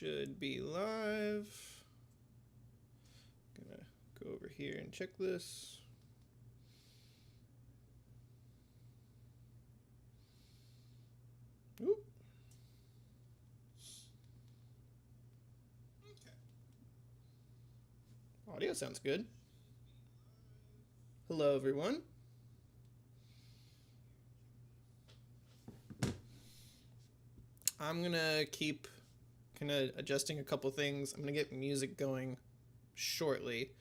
should be live. Gonna go over here and check this. Oop. Audio sounds good. Hello, everyone. I'm gonna keep kind of adjusting a couple things. I'm gonna get music going shortly.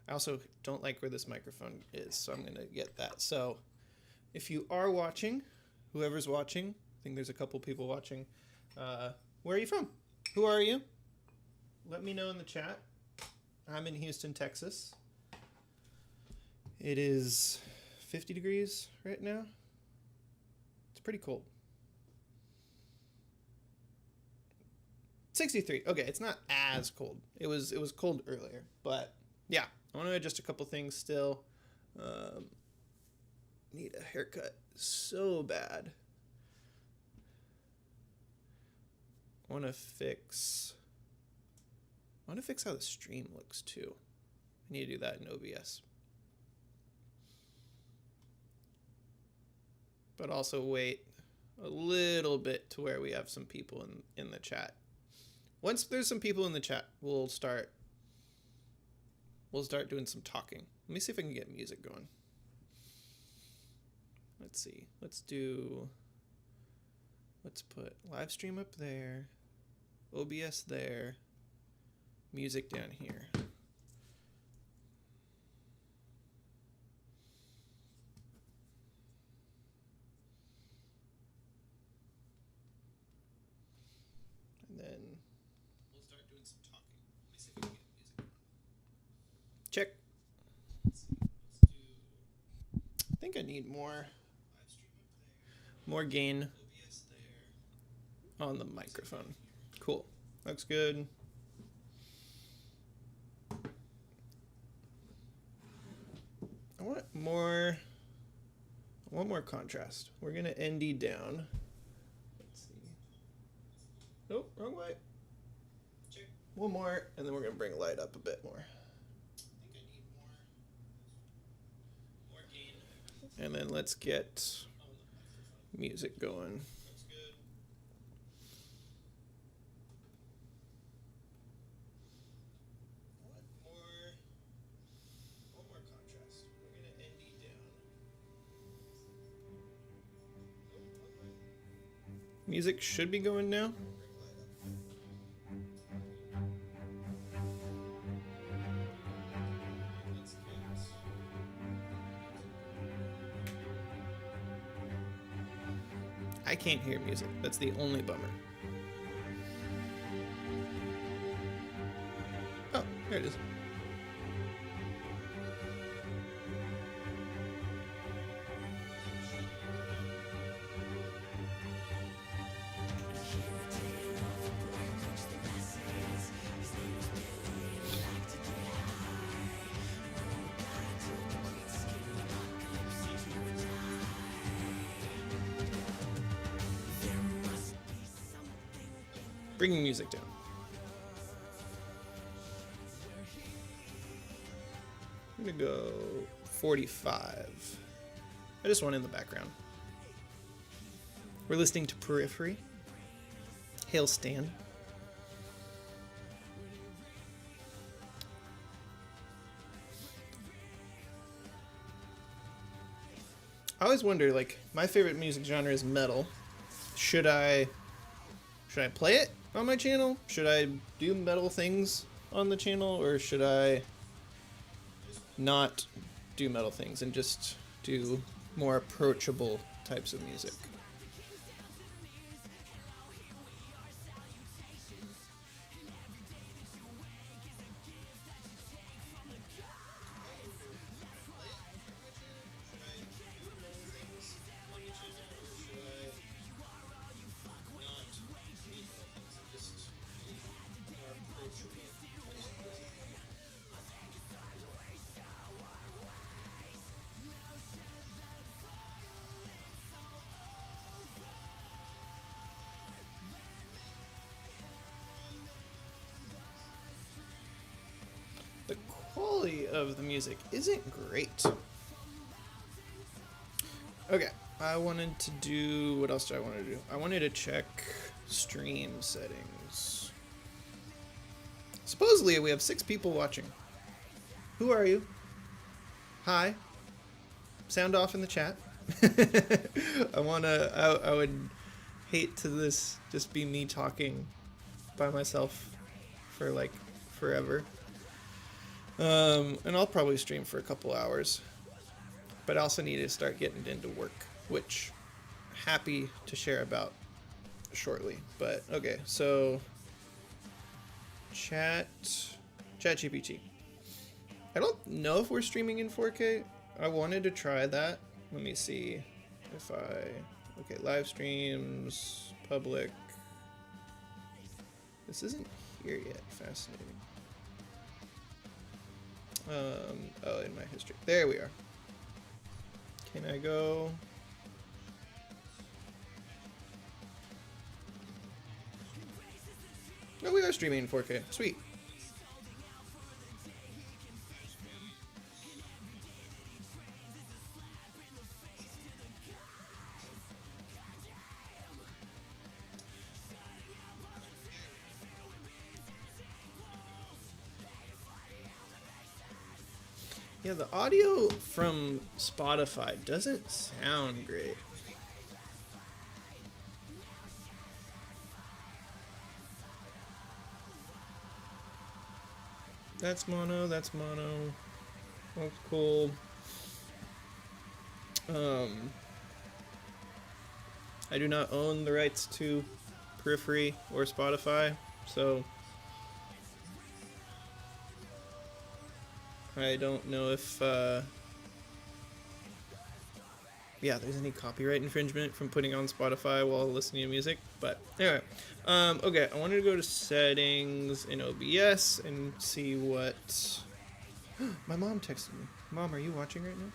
I also don't like where this microphone is, so I'm gonna get that. So if you are watching, whoever's watching, I think there's a couple people watching. Where are you from? Who are you? Let me know in the chat. I'm in Houston, Texas. It is 50 degrees right now. It's pretty cold. 63. Okay, it's not as cold. It was cold earlier, but yeah, I want to adjust a couple things still. Need a haircut so bad. I want to fix how the stream looks too. I need to do that in OBS. But also wait a little bit to where we have some people in the chat. Once there's some people in the chat, we'll start doing some talking. Let me see if I can get music going. Let's see. Let's put live stream up there, OBS there, music down here. And then we'll start doing some talking. Let me see if we can get music going. Check. Let's see. I think I need more gain on the microphone. Cool. Looks good. I want more contrast. We're gonna ND down. Let's see. Nope, wrong way. Check. One more, and then we're gonna bring light up a bit more. I think I need more gain. And then let's get music going. Looks good. One more contrast. We're gonna ND down. Music should be going now. I can't hear music. That's the only bummer. Oh, there it is. Bringing music down. I'm gonna go 45. I just want in the background. We're listening to Periphery. Hail Stan. I always wonder, like, my favorite music genre is metal. Should I play it on my channel? Should I do metal things on the channel, or should I not do metal things and just do more approachable types of music? quality of the music isn't great. Okay, I wanted to do, what else do I want to do? I wanted to check stream settings. Supposedly we have 6 people watching. Who are you? Hi. Sound off in the chat. I would hate to this just be me talking by myself for like forever. And I'll probably stream for a couple hours. But I also need to start getting into work, which happy to share about shortly. But okay, so ChatGPT. I don't know if we're streaming in 4K. I wanted to try that. Let me see if okay, live streams, public. This isn't here yet. Fascinating. Oh, in my history. There we are. Can I go? No, we are streaming in 4K. Sweet. Yeah, the audio from Spotify doesn't sound great. That's mono, that's mono. That's cool. I do not own the rights to Periphery or Spotify, so I don't know if yeah, there's any copyright infringement from putting on Spotify while listening to music. But anyway, okay, I wanted to go to settings in OBS and see what. My mom texted me. Mom, are you watching right now?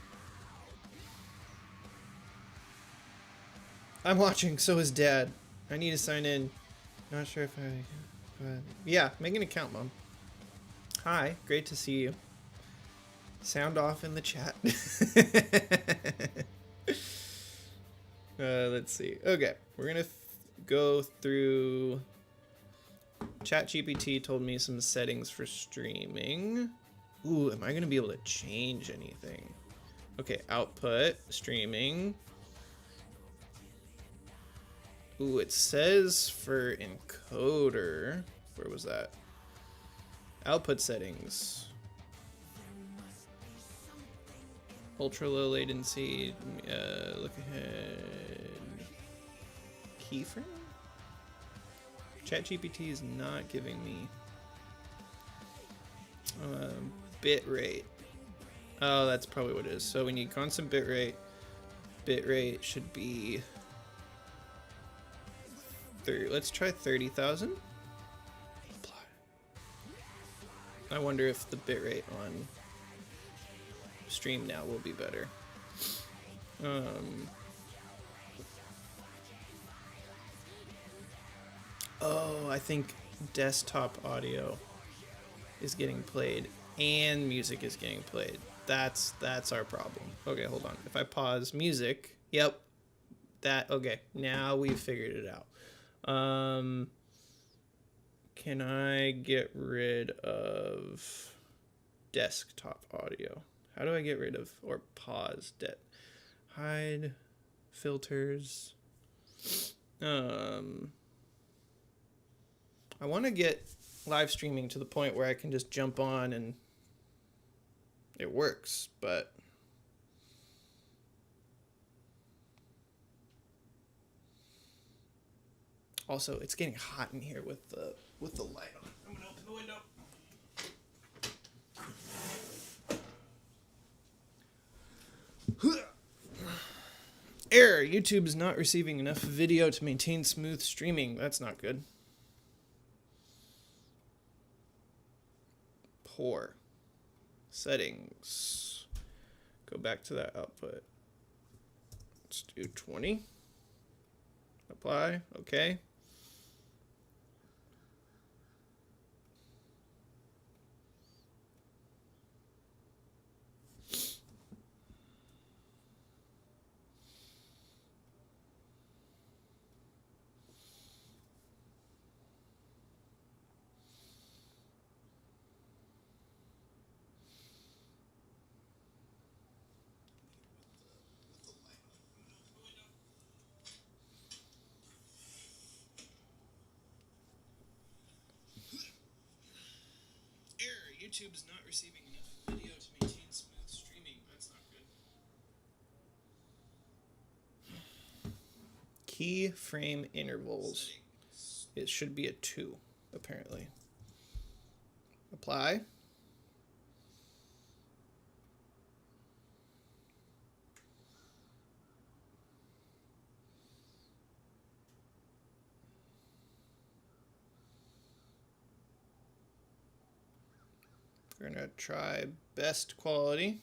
I'm watching. So is Dad. I need to sign in. Not sure if but yeah, make an account, Mom. Hi, great to see you. Sound off in the chat. Let's see. Okay, we're gonna go through. ChatGPT told me some settings for streaming. Ooh, am I gonna be able to change anything? Okay, output, streaming. Ooh, it says for encoder. Where was that? Output settings. Ultra low latency. Look ahead. Keyframe? ChatGPT is not giving me bit rate. Oh, that's probably what it is. So we need constant bit rate. Bit rate should be 30. Let's try 30,000. Apply. I wonder if the bit rate on stream now will be better. Oh, I think desktop audio is getting played and music is getting played. That's our problem. Okay, hold on. If I pause music, yep. Okay, now we've figured it out. Can I get rid of desktop audio? How do I get rid of or pause hide filters? I want to get live streaming to the point where I can just jump on and it works, but also it's getting hot in here with the light on. I'm gonna open the window. Error. YouTube is not receiving enough video to maintain smooth streaming. That's not good. Poor. Settings. Go back to that output. Let's do 20. Apply. Okay. YouTube's not receiving enough video to maintain smooth streaming. That's not good. Keyframe intervals. It should be a 2, apparently. Apply. We're going to try best quality.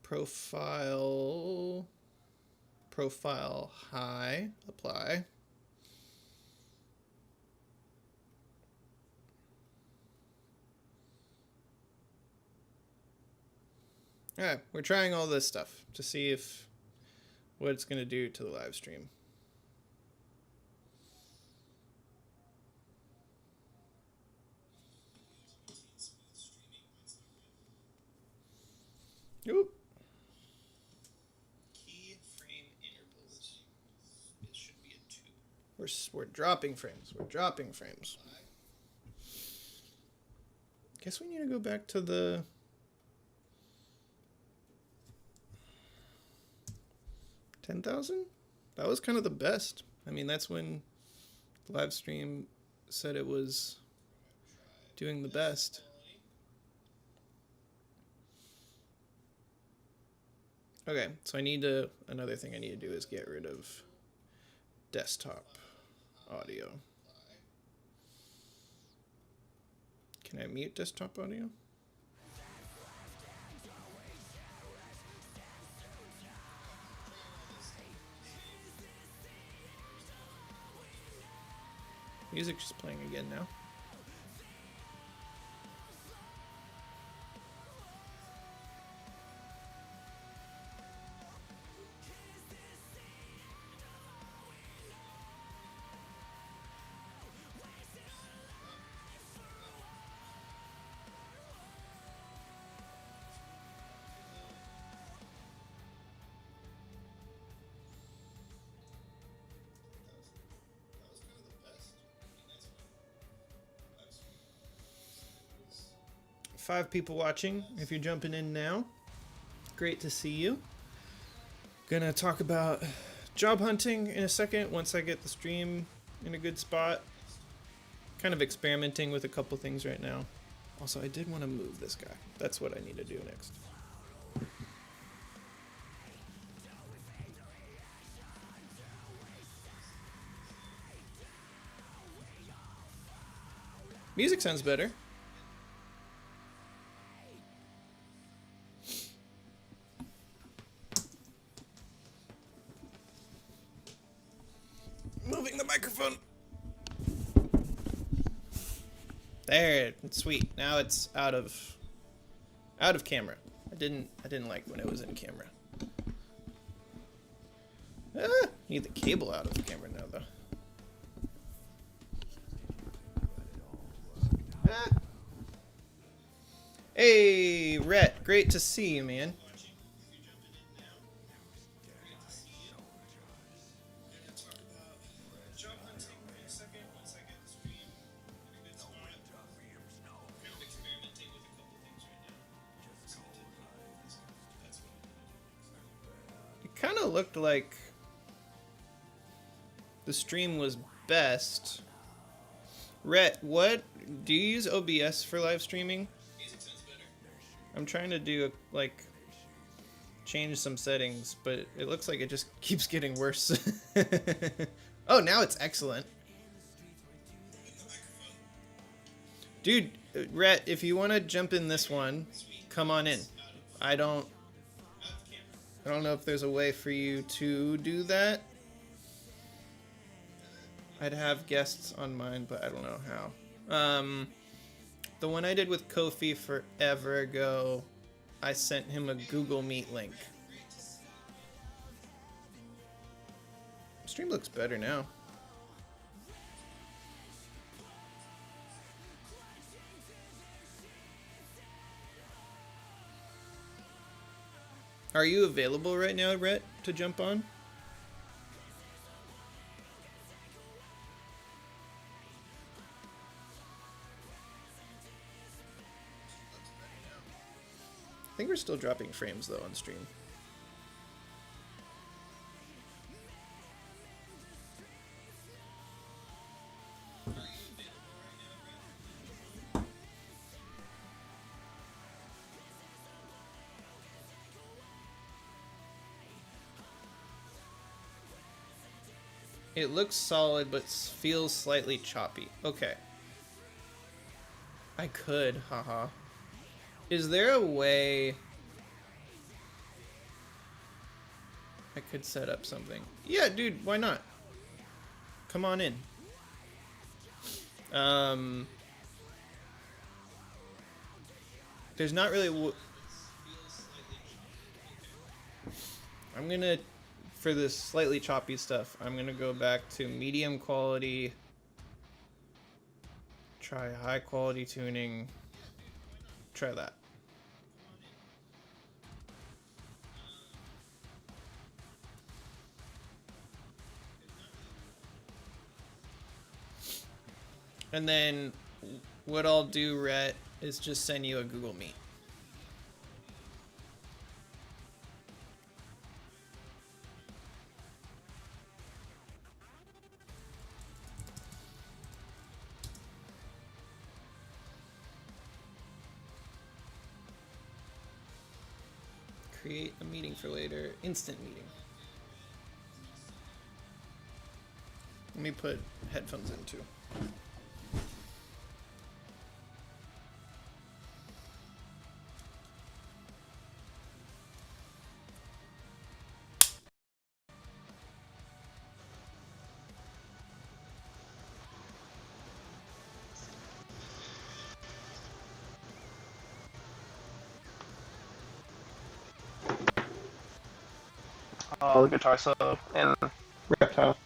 Profile high, apply. All right, we're trying all this stuff to see if what it's going to do to the live stream. Oop. Keyframe intervals. It should be a 2. We're dropping frames. We're dropping frames. Guess we need to go back to the 10,000. That was kind of the best. I mean, that's when the live stream said it was doing the best. Okay, so another thing I need to do is get rid of desktop audio. Can I mute desktop audio? Music's just playing again now. Five people watching. If you're jumping in now, great to see you. Gonna talk about job hunting in a second once I get the stream in a good spot. Kind of experimenting with a couple things right now. Also, I did want to move this guy. That's what I need to do next. Music sounds better. Moving the microphone. There, sweet. Now it's out of camera. I didn't like when it was in camera. Need the cable out of the camera now though. Hey, Rhett, great to see you, man. Kind of looked like the stream was best. Rhett, what do you use OBS for live streaming? I'm trying to do change some settings, but it looks like it just keeps getting worse. Oh, now it's excellent. Dude, Rhett, if you want to jump in this one, come on in. I don't know if there's a way for you to do that. I'd have guests on mine, but I don't know how. The one I did with Kofi forever ago, I sent him a Google Meet link. Stream looks better now. Are you available right now, Rhett, to jump on? think we're still dropping frames though on stream. It looks solid, but feels slightly choppy. Okay. I could, haha. Is there a way I could set up something? Yeah, dude, why not? Come on in. There's not really... I'm gonna, for this slightly choppy stuff, I'm gonna go back to medium quality, try high quality tuning, try that. And then what I'll do, Rhett, is just send you a Google Meet. Create a meeting for later. Instant meeting. Let me put headphones in too. The guitar solo and Reptile.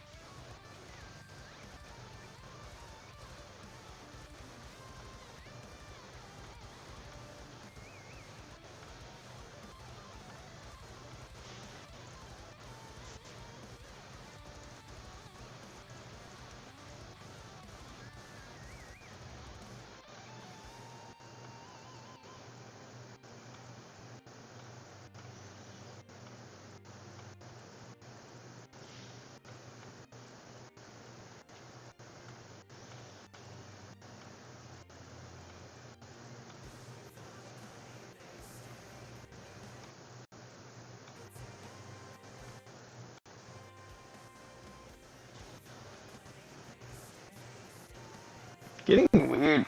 Getting weird.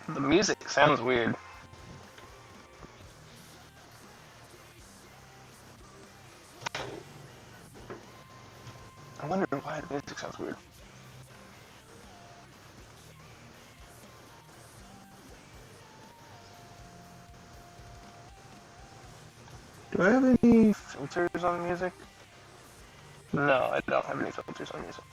The music sounds weird. I wonder why the music sounds weird. Do I have any filters on music? No, I don't have any filters on music.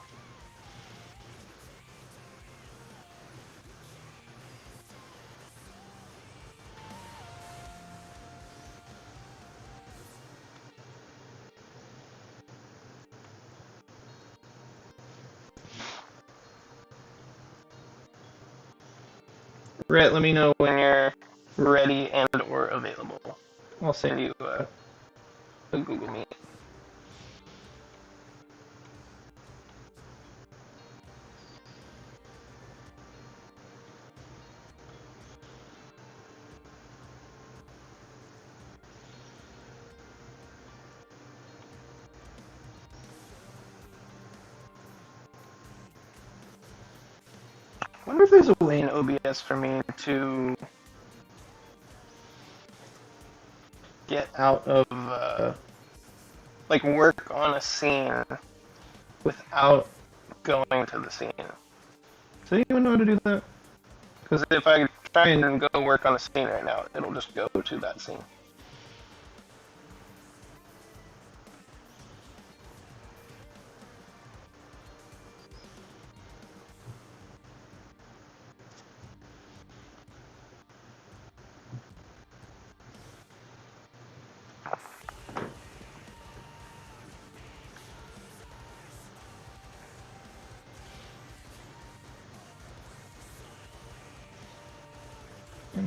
Rhett, let me know when you're ready and or available. I'll send you a Google Meet. I wonder if there's a way in OBS for me to get out of, like, work on a scene without going to the scene. Does anyone know how to do that? Because if I try and go work on a scene right now, it'll just go to that scene.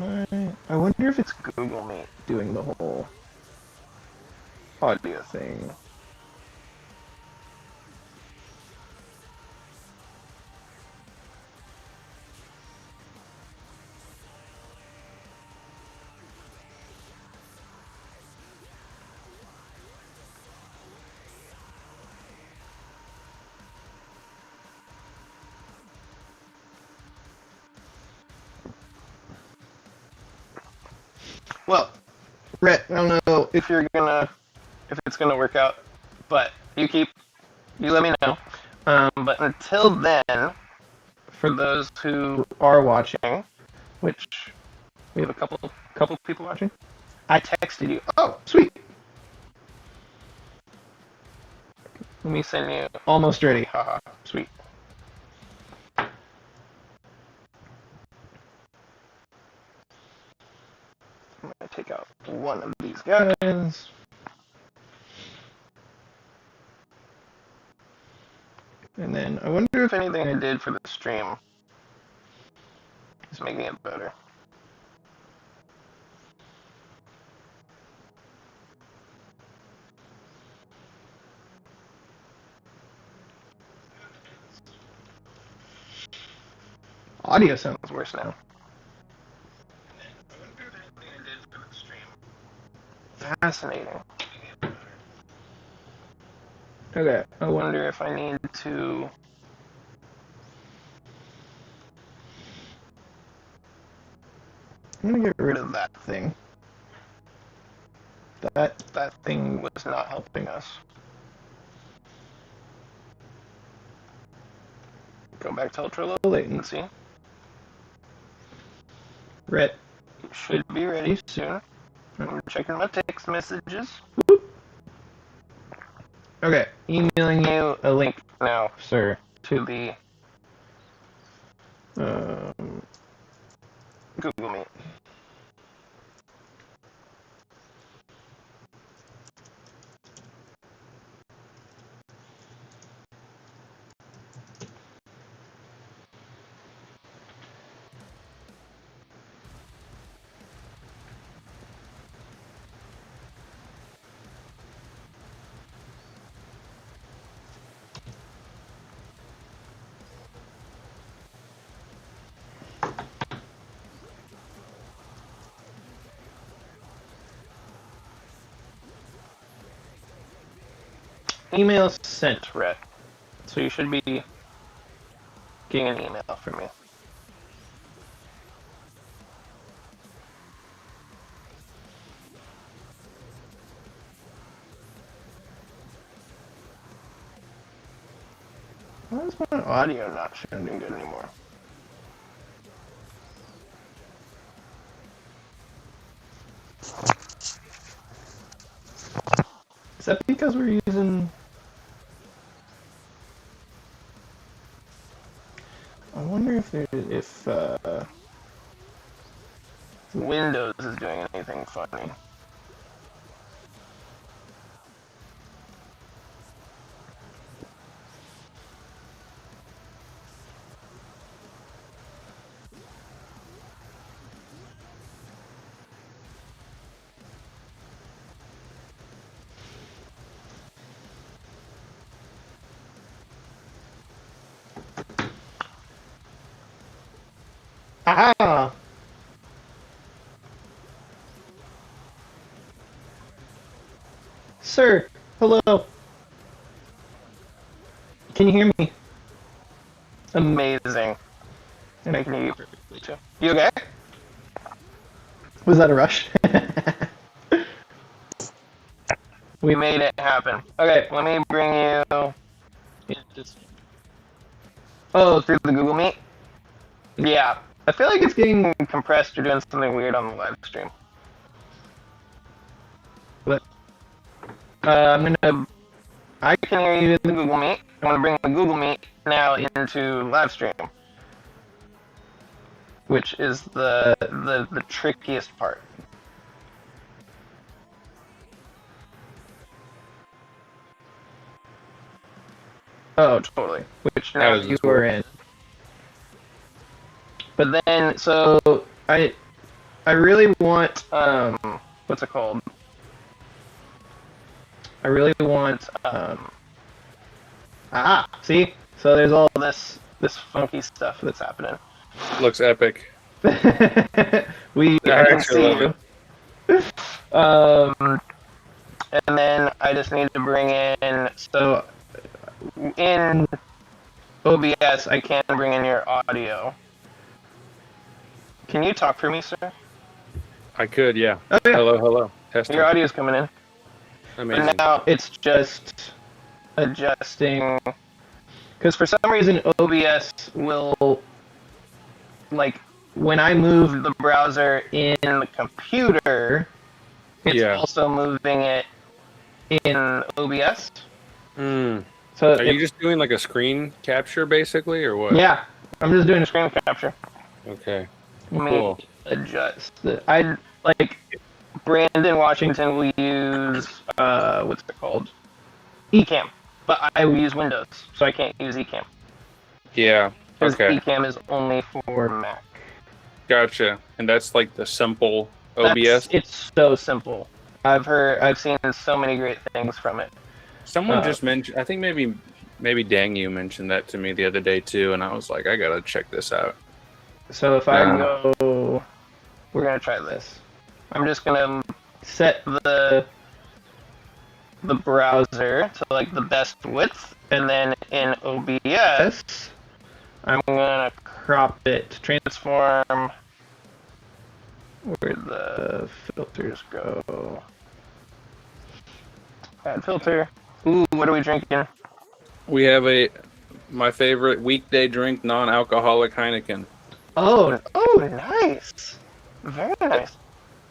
I wonder if it's Google Meet doing the whole audio thing. Well, Rhett, I don't know if it's gonna work out, but you let me know. But until then, for those who are watching, which we have a couple people watching, I texted you. Oh, sweet. Let me send you. Almost ready. Haha. Sweet. I'm gonna take out one of these guys. And then I wonder if anything I did for the stream is making it better. Audio sounds worse now. Fascinating. Okay, I wonder if I need to... I'm gonna get rid of that thing. That thing was not helping us. Go back to ultra low latency. Rhett, you should be ready soon. I'm checking my text messages. Okay, emailing you a link now, sir, to the Google Meet. Email sent, Rhett. So you should be getting an email from me. Why is my audio not sounding good anymore? Is that because we're using... I wonder if Windows is doing anything funny. Aha! Sir, hello. Can you hear me? Amazing. And I can hear you perfectly too. You okay? Was that a rush? We made it happen. Okay, let me bring you... Oh, through the Google Meet? Yeah. I feel like it's getting compressed or doing something weird on the live stream. But I can hear you in the Google Meet. I'm gonna bring the Google Meet now into live stream, which is the trickiest part. Oh, totally. Which now you are in. But then, so I really want what's it called? I really want see? So there's all this funky stuff that's happening. Looks epic. I can actually see love you. And then I just need to bring in, so in OBS I can bring in your audio. Can you talk for me, sir? I could, yeah. Oh, yeah. Hello. Testing. Your audio's coming in. Amazing. But now it's just adjusting, because for some reason OBS will, like, when I move the browser in the computer, it's also moving it in OBS. So So are you just doing like a screen capture basically, or what? Yeah, I'm just doing a screen capture. Okay. Let Cool. me adjust the. I like Brandon Washington will use what's it called? Ecamm, but I will use Windows, so I can't use Ecamm. Yeah. Because Okay. Ecamm is only for Mac. Gotcha. And that's like the simple OBS. It's so simple. I've seen so many great things from it. Someone just mentioned. I think maybe Dang you mentioned that to me the other day too, and I was like, I gotta check this out. So if I go, we're gonna try this. I'm just gonna set the browser to like the best width, and then in OBS, I'm gonna crop it, transform. Where'd the filters go? Add filter. Ooh, what are we drinking? We have my favorite weekday drink, non-alcoholic Heineken. Oh, nice. Very nice.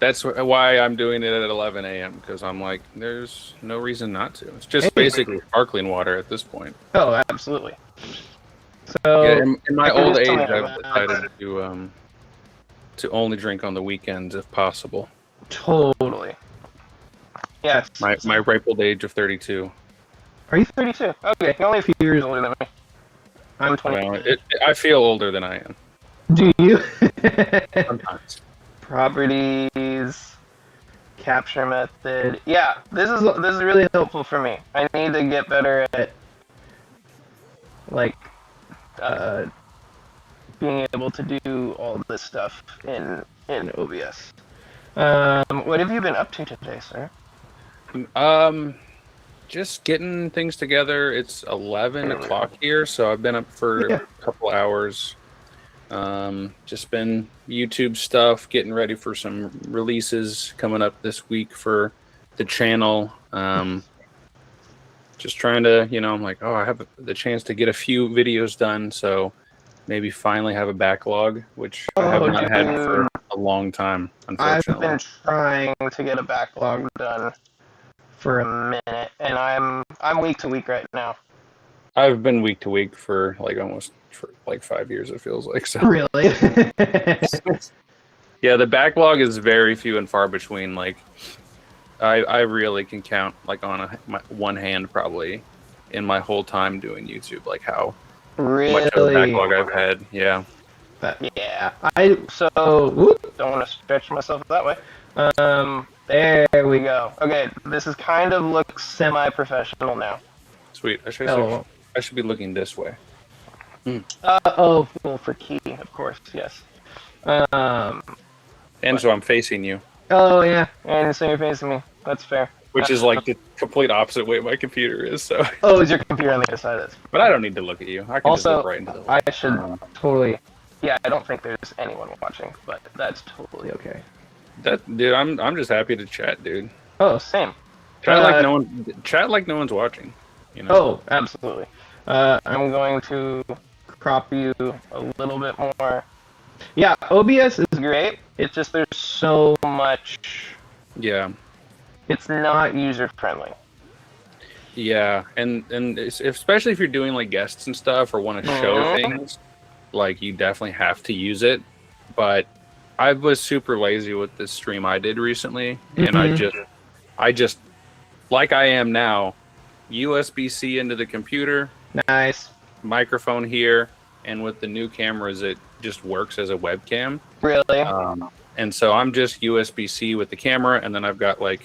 That's why I'm doing it at 11 a.m. because I'm like, there's no reason not to. It's just basically sparkling water at this point. Oh, absolutely. So yeah, in my old age, something I've decided to only drink on the weekends if possible. Totally. Yes. My ripe old age of 32. Are you 32? Okay, you're only a few years older than me. I'm 20. Well, I feel older than I am. Do you? Sometimes. Properties, capture method. Yeah, this is really helpful for me. I need to get better at like being able to do all this stuff in OBS. What have you been up to today, sir? Just getting things together. It's 11 o'clock here, so I've been up for a couple hours. Just been YouTube stuff, getting ready for some releases coming up this week for the channel. Just trying to, I'm like, I have the chance to get a few videos done, so maybe finally have a backlog, which I have not had for a long time, unfortunately. I've been trying to get a backlog done for a minute, and I'm week to week right now. I've been week to week for almost 5 years, it feels like. So really. Yeah, the backlog is very few and far between. Like I really can count on one hand probably in my whole time doing YouTube, like how much of a backlog I've had. Yeah. I don't want to stretch myself that way. There we go. Okay, this is kind of looks semi-professional now. Sweet. I should be looking this way. Well, for key, of course, yes. And so I'm facing you. Oh yeah, and so you're facing me. That's fair. Which is like the complete opposite way my computer is. So. Oh, is your computer on the other side of this? But I don't need to look at you. I can also, just look right into the wall. I should totally. Yeah, I don't think there's anyone watching, but that's totally okay. Dude, I'm just happy to chat, dude. Oh, same. Chat like no one's watching. Oh, absolutely. I'm going to crop you a little bit more. Yeah, OBS is great. It's just there's so much. Yeah. It's not user friendly. Yeah, and especially if you're doing like guests and stuff or want to show things, like you definitely have to use it. But I was super lazy with this stream I did recently, and I just like I am now, USB-C into the computer. Nice. Microphone here, and with the new cameras, it just works as a webcam. Really? And so I'm just USB-C with the camera, and then I've got like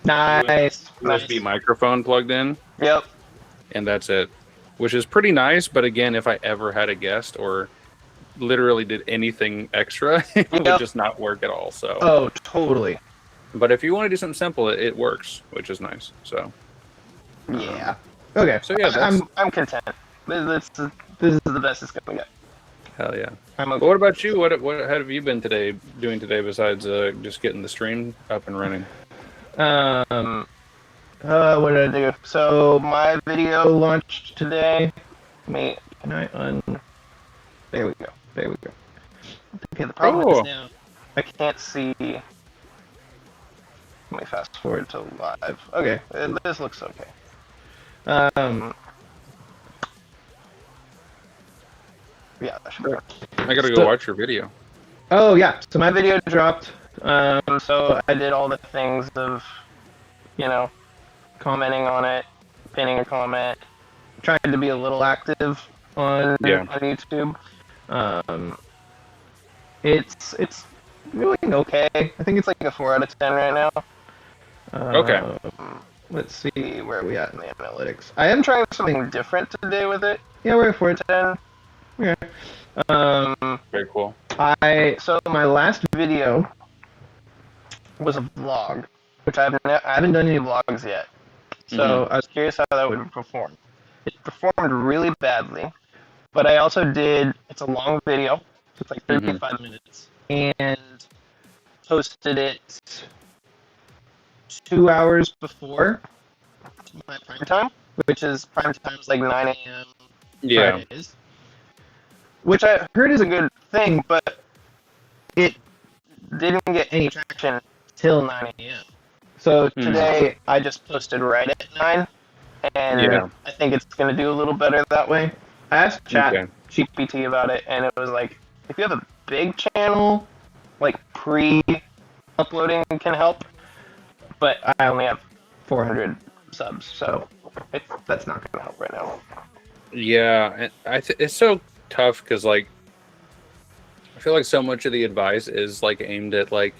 Nice. USB microphone plugged in, Yep. and that's it, which is pretty nice. But again, if I ever had a guest or literally did anything extra, it would just not work at all. So Oh, totally. but if you want to do something simple, it works, which is nice. So Yeah. Okay. So yeah, I'm content. This is the best it's gonna get. hell yeah. I'm But okay. what about you? What have you been doing today besides just getting the stream up and running? What did I do? So my video launched today. Can I There we go. There we go. Okay, the problem is now I can't see. Let me fast forward to live. Okay, this looks okay. Yeah, that should be good. I gotta go watch your video. Oh yeah, so my video dropped. So I did all the things of, commenting on it, pinning a comment, trying to be a little active on YouTube. It's doing okay. I think it's like a 4 out of 10 right now. Okay. Let's see where are we at in the analytics. I am trying something different today with it. Yeah, we're at 4 out of 10. Okay. Very cool. So my last video was a vlog, which I haven't done any vlogs yet. So I was curious how that would perform. It performed really badly, but I also it's a long video, so it's like 35 minutes, and posted it 2 hours before my prime time, which is prime time is like 9 a.m. Yeah. Fridays, which I heard is a good thing, but it didn't get any traction till 9 a.m. So today I just posted right at 9, and I think it's going to do a little better that way. I asked ChatGPT about it, and it was like, if you have a big channel, like pre-uploading can help, but I only have 400 subs, so that's not going to help right now. Yeah, and it's so tough because like I feel like so much of the advice is like aimed at like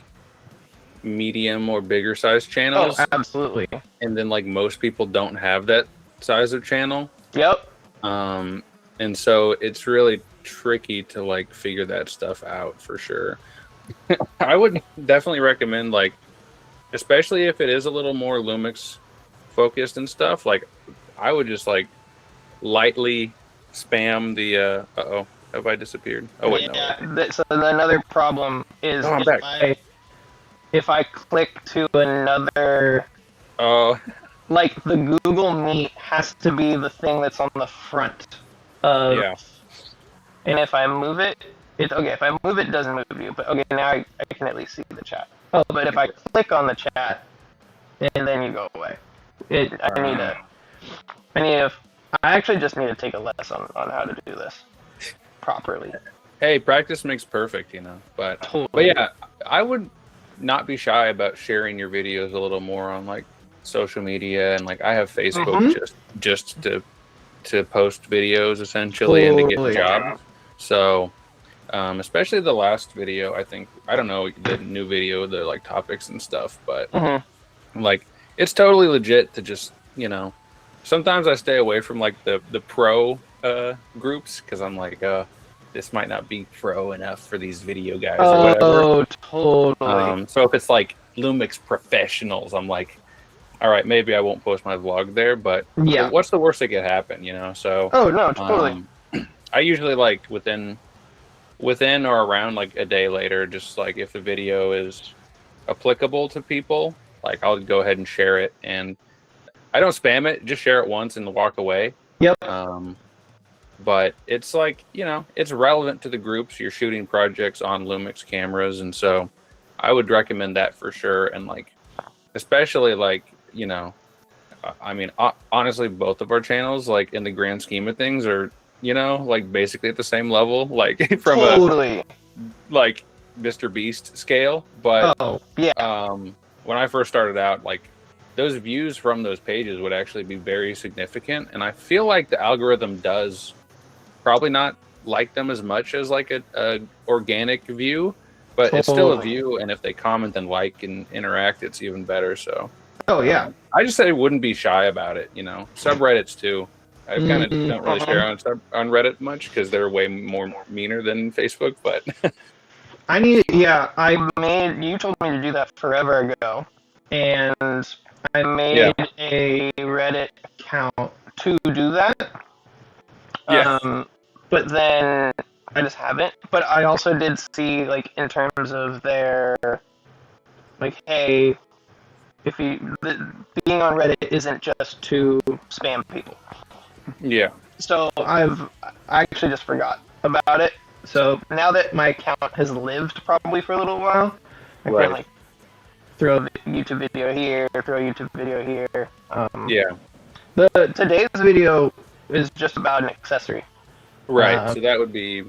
medium or bigger size channels. Oh, absolutely. And then like most people don't have that size of channel. Yep. And so it's really tricky to like figure that stuff out for sure. I would definitely recommend like, especially if it is a little more Lumix focused and stuff, like I would just like lightly spam the have I disappeared? Oh wait, no. So another problem is I'm back. If I click to another, like the Google Meet has to be the thing that's on the front of, and if I move it, if I move it, doesn't move you, but okay, now I can at least see the chat. Oh, but if I click on the chat, and then you go away. I actually just need to take a lesson on how to do this properly. Hey, practice makes perfect, but yeah, I would not be shy about sharing your videos a little more on like social media, and like I have Facebook just to post videos essentially and to get jobs. So especially the last video, I don't know the new video, the like topics and stuff, but like it's totally legit to just sometimes I stay away from like the pro groups because I'm like this might not be pro enough for these video guys or whatever. Oh, totally. So if it's like Lumix professionals, I'm like, all right, maybe I won't post my vlog there, but what's the worst that could happen, So oh no, totally. I usually like within or around like a day later, just like if the video is applicable to people, like I'll go ahead and share it, and I don't spam it, just share it once and walk away. Yep. But it's like, it's relevant to the groups. You're shooting projects on Lumix cameras, and so I would recommend that for sure. And like, especially like, I mean, honestly, both of our channels, like in the grand scheme of things, are like basically at the same level, like from a like Mr. Beast scale. But when I first started out, like those views from those pages would actually be very significant, and I feel like the algorithm does probably not like them as much as like a organic view, but it's still a Totally. view, and if they comment and like and interact, it's even better. So Oh yeah. I just say wouldn't be shy about it. Subreddits too. I kind of don't really share on Reddit much because they're way more meaner than Facebook. But You told me to do that forever ago, and I made a Reddit account to do that. yeah, But then I just haven't. But I also did see, like, in terms of their, like, hey, being on Reddit isn't just to spam people. yeah, So I actually just forgot about it. So now that my account has lived probably for a little while, I Right. can like throw a YouTube video here, throw a YouTube video here. yeah, Today's video is just about an accessory. right. So that would be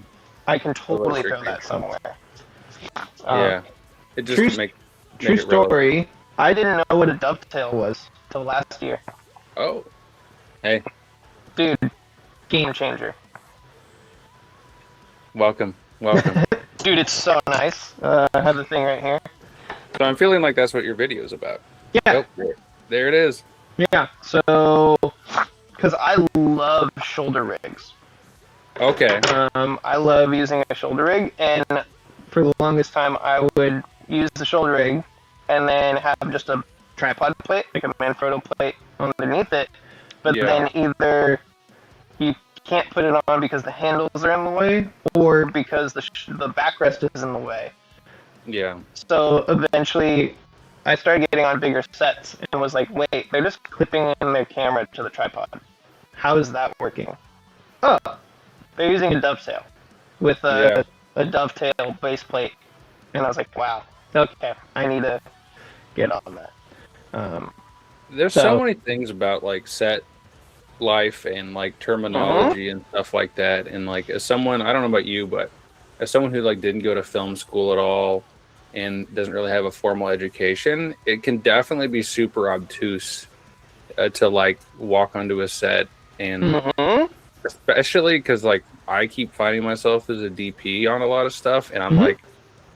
I can totally illustrate throw that great. somewhere. Yeah, it just True, to make true it relevant. story. I didn't know what a dovetail was till last year. Oh, hey, Dude, game changer. welcome. Dude, it's so nice. I have the thing right here. So I'm feeling like that's what your video is about. Yeah. Oh, there it is. Yeah. So, because I love shoulder rigs. Okay. I love using a shoulder rig, and for the longest time, I would use the shoulder rig and then have just a tripod plate, like a Manfrotto plate, underneath it. But then either you can't put it on because the handles are in the way, or because the backrest is in the way. Yeah. So eventually, I started getting on bigger sets and was like, wait, they're just clipping in their camera to the tripod. How is that working? Oh, they're using a dovetail with a dovetail base plate. And I was like, wow, okay, I need to get on that. There's so many things about like set life and like terminology and stuff like that. And like as someone, I don't know about you, but as someone who like didn't go to film school at all and doesn't really have a formal education, it can definitely be super obtuse to like walk onto a set, and especially because like I keep finding myself as a DP on a lot of stuff, and I'm like,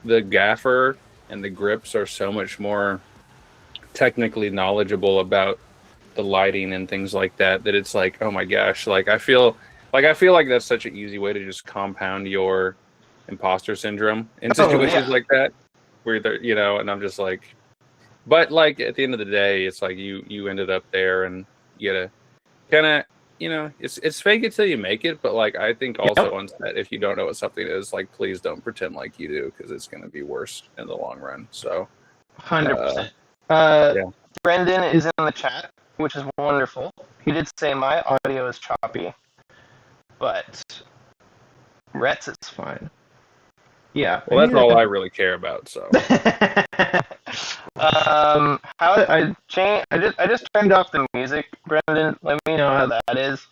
the gaffer and the grips are so much more technically knowledgeable about the lighting and things like that it's like, oh my gosh, like I feel like that's such an easy way to just compound your imposter syndrome in situations like that, where they're, and I'm just like, but like at the end of the day, it's like you ended up there, and you gotta kind of, it's fake it till you make it. But like I think also on set, if you don't know what something is, like please don't pretend like you do, because it's gonna be worse in the long run. So 100%. Brendan is in the chat, which is wonderful. He did say my audio is choppy, but Rhett's is fine. Yeah. Well, that's all I really care about. So. I just turned off the music. Brendan, let me know how that is.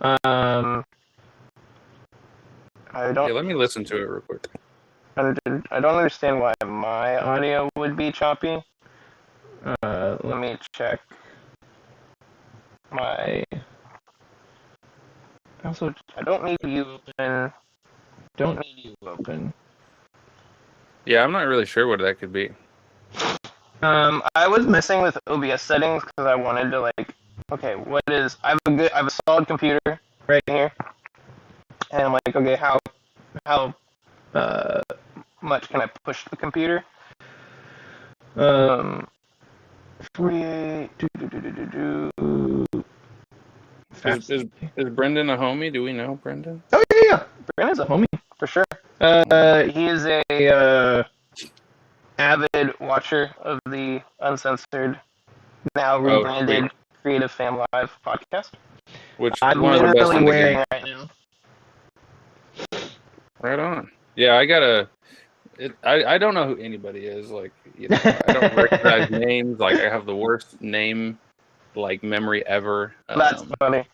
I don't. Yeah, let me listen to it real quick. I don't understand why my audio would be choppy. Let me check my. Also, I don't need you open. Yeah, I'm not really sure what that could be. I was messing with OBS settings because I wanted to like, okay, I have a solid computer right here, and I'm like, okay, how much can I push the computer? 48. Is Brendan a homie? Do we know Brendan? Oh yeah. Brendan's a homie for sure. He is a avid watcher of the uncensored, now rebranded Creative Fam Live podcast. Which I'm one of the best literally in the wearing game. right now. Right on. Yeah, I don't know who anybody is. Like, I don't recognize names. Like, I have the worst name like memory ever. That's funny.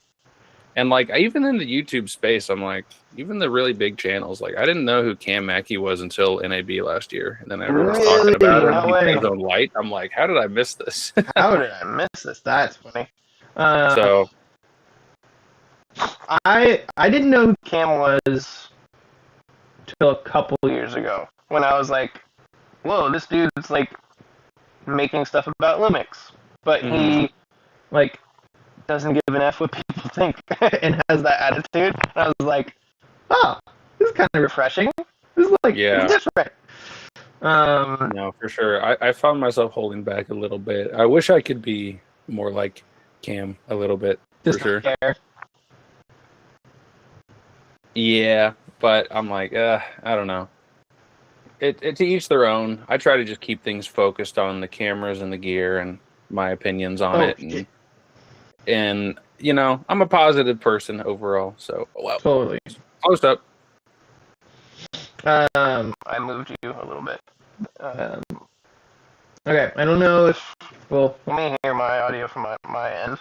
And like, even in the YouTube space, I'm like, even the really big channels, like I didn't know who Cam Mackey was until NAB last year, and then everyone's talking about him. He had his own light. I'm like, how did I miss this? How did I miss this? That's funny. So I didn't know who Cam was till a couple years ago when I was like, whoa, this dude's like making stuff about Lumix, but he like doesn't give an F what people think and has that attitude. And I was like, oh, this is kind of refreshing. This is like different. No, for sure. I found myself holding back a little bit. I wish I could be more like Cam a little bit, for sure. Care. Yeah, but I'm like, I don't know. It to each their own. I try to just keep things focused on the cameras and the gear and my opinions on it. And you know, I'm a positive person overall. So, well, totally. Close up. I moved you a little bit. Okay, I don't know if... Well, let me hear my audio from my end.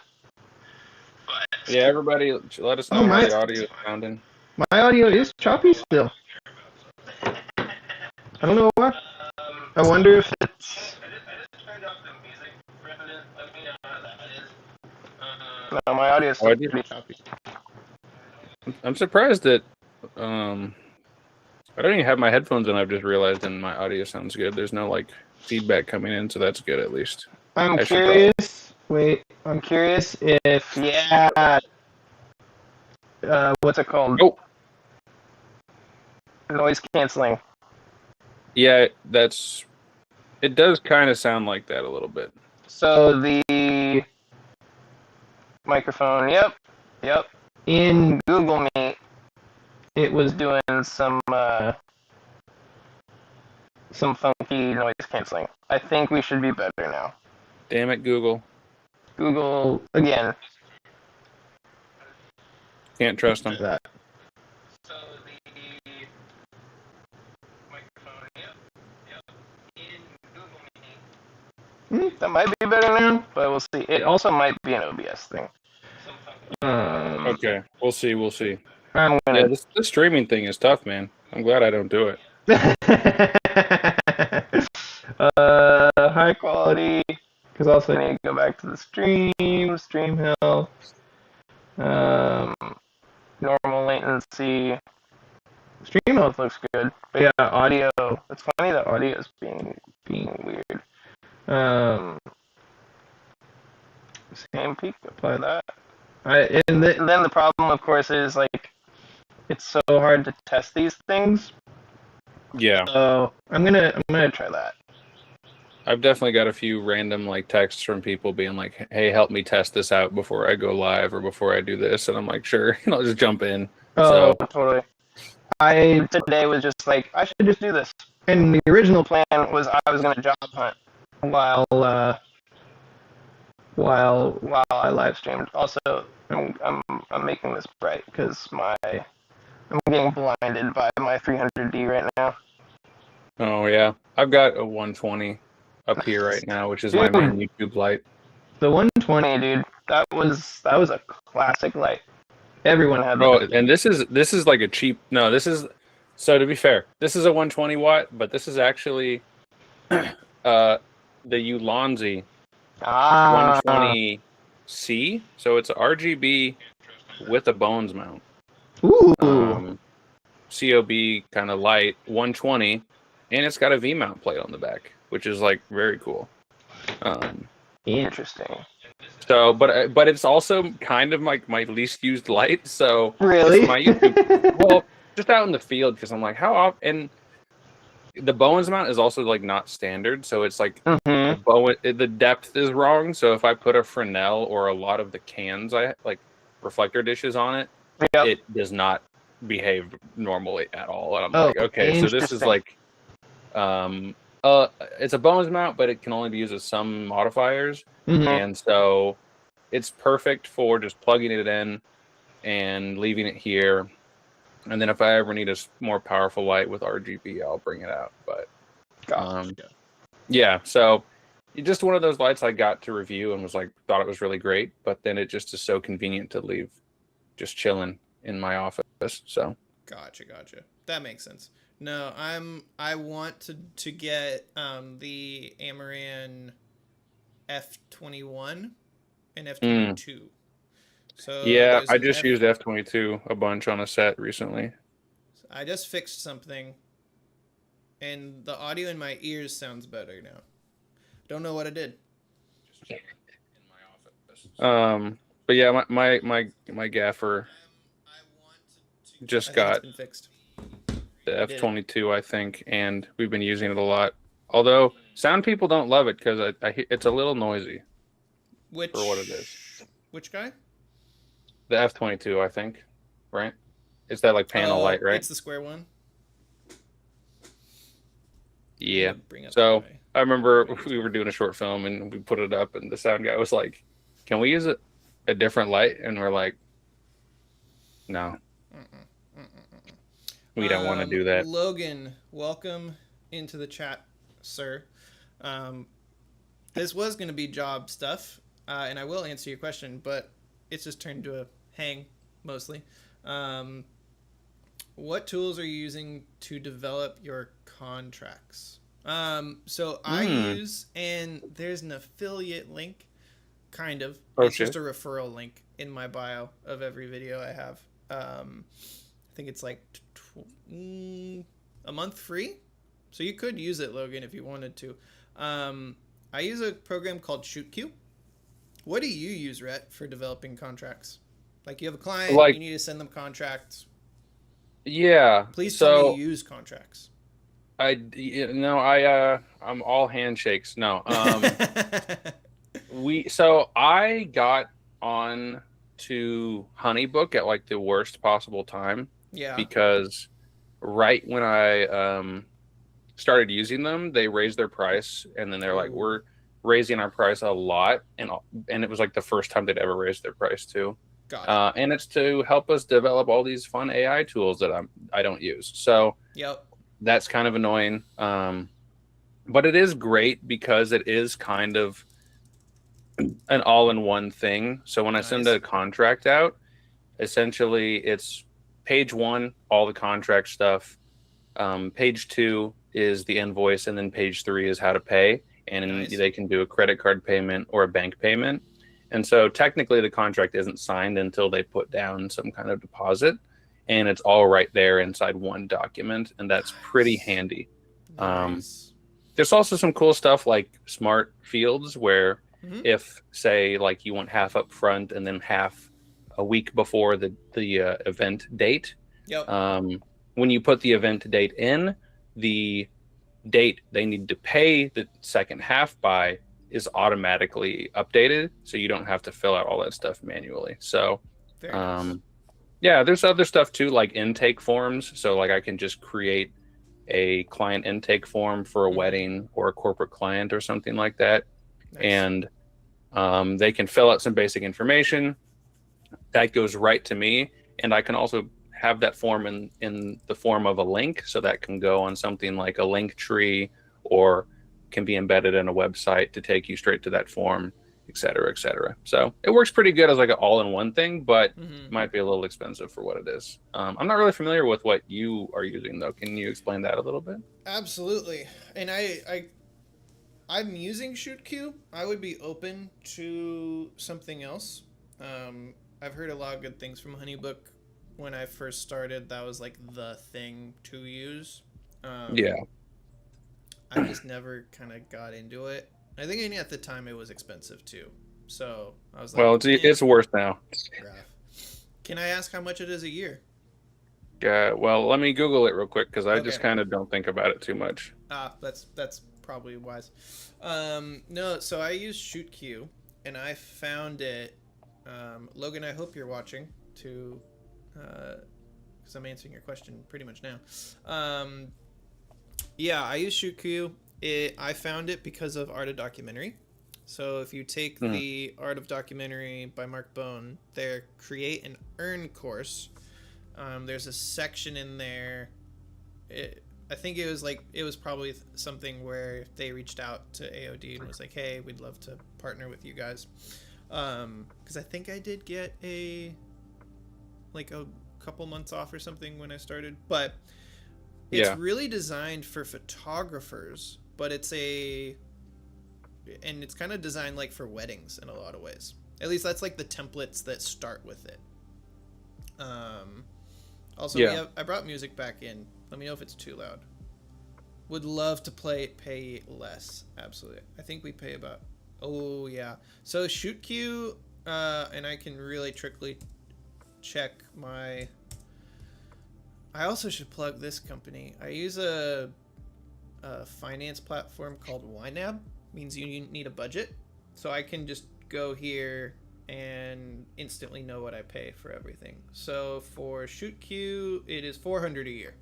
Yeah, everybody, let us know how the audio is sounding. My audio is choppy still. I don't know why. I wonder if it's... No, my audio is still pretty choppy. I'm surprised that... I don't even have my headphones in. I've just realized, and my audio sounds good. There's no like feedback coming in, so that's good at least. I'm curious. Wait, I'm curious if what's it called? Oh, noise canceling. Yeah, that's. It does kind of sound like that a little bit. So the microphone. Yep. In Google Meet, it was doing some funky noise canceling. I think we should be better now. Damn it, Google. Google again. Can't trust them. That. So the microphone, yep. In Google Meet. That might be better now, but we'll see. It also might be an OBS thing. Okay, we'll see. I'm gonna. Yeah, this streaming thing is tough, man. I'm glad I don't do it. High quality, because also I need to go back to the stream health, normal latency. Stream health looks good, but yeah, audio. It's funny that audio is being weird. Same peak, apply that. And then the problem, of course, is like it's so hard to test these things. Yeah. So I'm gonna try that. I've definitely got a few random like texts from people being like, "Hey, help me test this out before I go live or before I do this," and I'm like, "Sure," and I'll just jump in. Oh, totally. I today was just like, I should just do this. And the original plan was I was gonna job hunt while I live streamed. Also, I'm making this bright because I'm getting blinded by my 300D right now. Oh yeah, I've got a 120 up here right now, which is my main YouTube light. The 120, dude, that was a classic light. Everyone had that. Oh, and this is like a cheap. No, this is. So to be fair, this is a 120 watt, but this is actually the Ulanzi 120C. So it's RGB with a bones mount. Ooh. COB kind of light 120, and it's got a V mount plate on the back, which is like very cool. Interesting. So, but it's also kind of like my least used light. So really, my YouTube, well, just out in the field because I'm like, how often? And the Bowens mount is also like not standard, so it's like the depth is wrong. So if I put a Fresnel or a lot of the cans I like reflector dishes on it, it does not behave normally at all. And I'm like, okay, so this is like, it's a Bowens mount, but it can only be used with some modifiers. And so it's perfect for just plugging it in and leaving it here. And then if I ever need a more powerful light with RGB, I'll bring it out. But yeah, so just one of those lights I got to review and was like, thought it was really great. But then it just is so convenient to leave just chilling in my office. So Gotcha. That makes sense. No, I want to get the Amaran F21 and F22. So yeah, I just used F22 a bunch on a set recently. I just fixed something, and the audio in my ears sounds better now. Don't know what I did. in my office. But yeah, my gaffer I just think it's got been fixed. the did it. F22, I think, and we've been using it a lot. Although sound people don't love it because it's a little noisy Which for what it is. Which guy? The F22, I think, right? It's that like panel light, right? It's the square one. Yeah. Bring up So my- I remember we were doing a short film and we put it up, and the sound guy was like, "Can we use a different light?" And we're like, "No, we don't want to do that." Logan, welcome into the chat, sir. This was going to be job stuff, and I will answer your question, but it's just turned to a hang mostly. What tools are you using to develop your contracts? So I use, and there's an affiliate link, kind of. It's just a referral link in my bio of every video I have. I think it's like a month free, so you could use it, Logan, if you wanted to. I use a program called ShootQ. What do you use, Rhett, for developing contracts? Like you have a client, you need to send them contracts. Yeah. Please tell me you use contracts. I'm all handshakes. No. I got on to Honeybook at like the worst possible time. Yeah. Because right when I started using them, they raised their price, and then they're like, "We're raising our price a lot," and it was like the first time they'd ever raised their price too. Got it. And it's to help us develop all these fun AI tools that I don't use. So that's kind of annoying. But it is great because it is kind of an all-in-one thing. So when I send a contract out, essentially it's page 1, all the contract stuff. Page 2 is the invoice, and then page 3 is how to pay. And they can do a credit card payment or a bank payment. And so technically the contract isn't signed until they put down some kind of deposit, and it's all right there inside one document. And that's pretty handy. There's also some cool stuff like smart fields where if say like you want half up front and then half a week before the event date, when you put the event date in, the date they need to pay the second half by is automatically updated, so you don't have to fill out all that stuff manually. So yeah, there's other stuff too, like intake forms. So like I can just create a client intake form for a wedding or a corporate client or something like that. And they can fill out some basic information that goes right to me, and I can also have that form in the form of a link, so that can go on something like a link tree or can be embedded in a website to take you straight to that form, et cetera, et cetera. So it works pretty good as like an all-in-one thing, but it might be a little expensive for what it is. I'm not really familiar with what you are using though. Can you explain that a little bit? Absolutely. And I'm using ShootQ. I would be open to something else. I've heard a lot of good things from Honeybook. When I first started, that was like the thing to use. I just never kind of got into it. I think at the time it was expensive too. So I was like, well, it's worse now. Can I ask how much it is a year? Well, let me Google it real quick because I just kind of don't think about it too much. That's probably wise. No, so I use ShootQ, and I found it. Logan, I hope you're watching too, because I'm answering your question pretty much now. Yeah, I use ShootQ. I found it because of Art of Documentary. So if you take the Art of Documentary by Mark Bone, their Create and Earn course, there's a section in there. I think it was probably something where they reached out to AOD and was like, hey, we'd love to partner with you guys. Because I think I did get a couple months off or something when I started. But it's really designed for photographers, but it's kind of designed like for weddings in a lot of ways. At least that's like the templates that start with it. Also, Yeah. I brought music back in. Let me know if it's too loud. Would love to pay less. Absolutely. I think we pay about. Oh yeah. So ShootQ, and I can really trickly check my. I also should plug this company. I use a finance platform called YNAB. Means you need a budget, so I can just go here and instantly know what I pay for everything. So for ShootQ, it is $400 a year.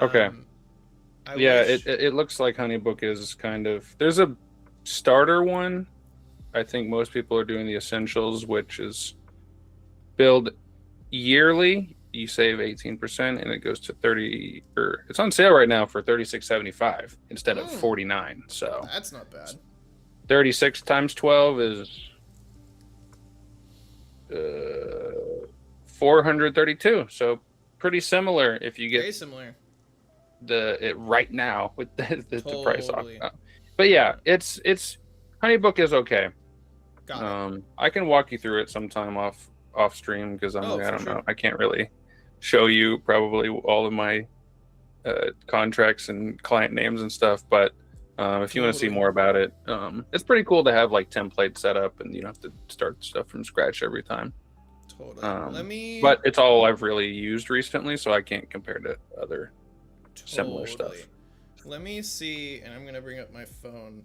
Okay. I Yeah, wish... it looks like HoneyBook is kind of. There's a starter one. I think most people are doing the essentials, which is billed yearly. You save 18%, and it goes to 30. Or it's on sale right now for $36.75 instead of $49. So That's not bad. 36 times 12 is 432. So pretty similar if you Very get similar. it right now with the price off. Totally. But yeah, it's HoneyBook is okay. Got it. I can walk you through it sometime off stream because I for don't sure. know. I can't really show you probably all of my contracts and client names and stuff, but if you want to see Totally. more about it, it's pretty cool to have like templates set up and you don't have to start stuff from scratch every time. Totally. Let me... But it's all I've really used recently, so I can't compare to other similar stuff. Let me see, and I'm gonna bring up my phone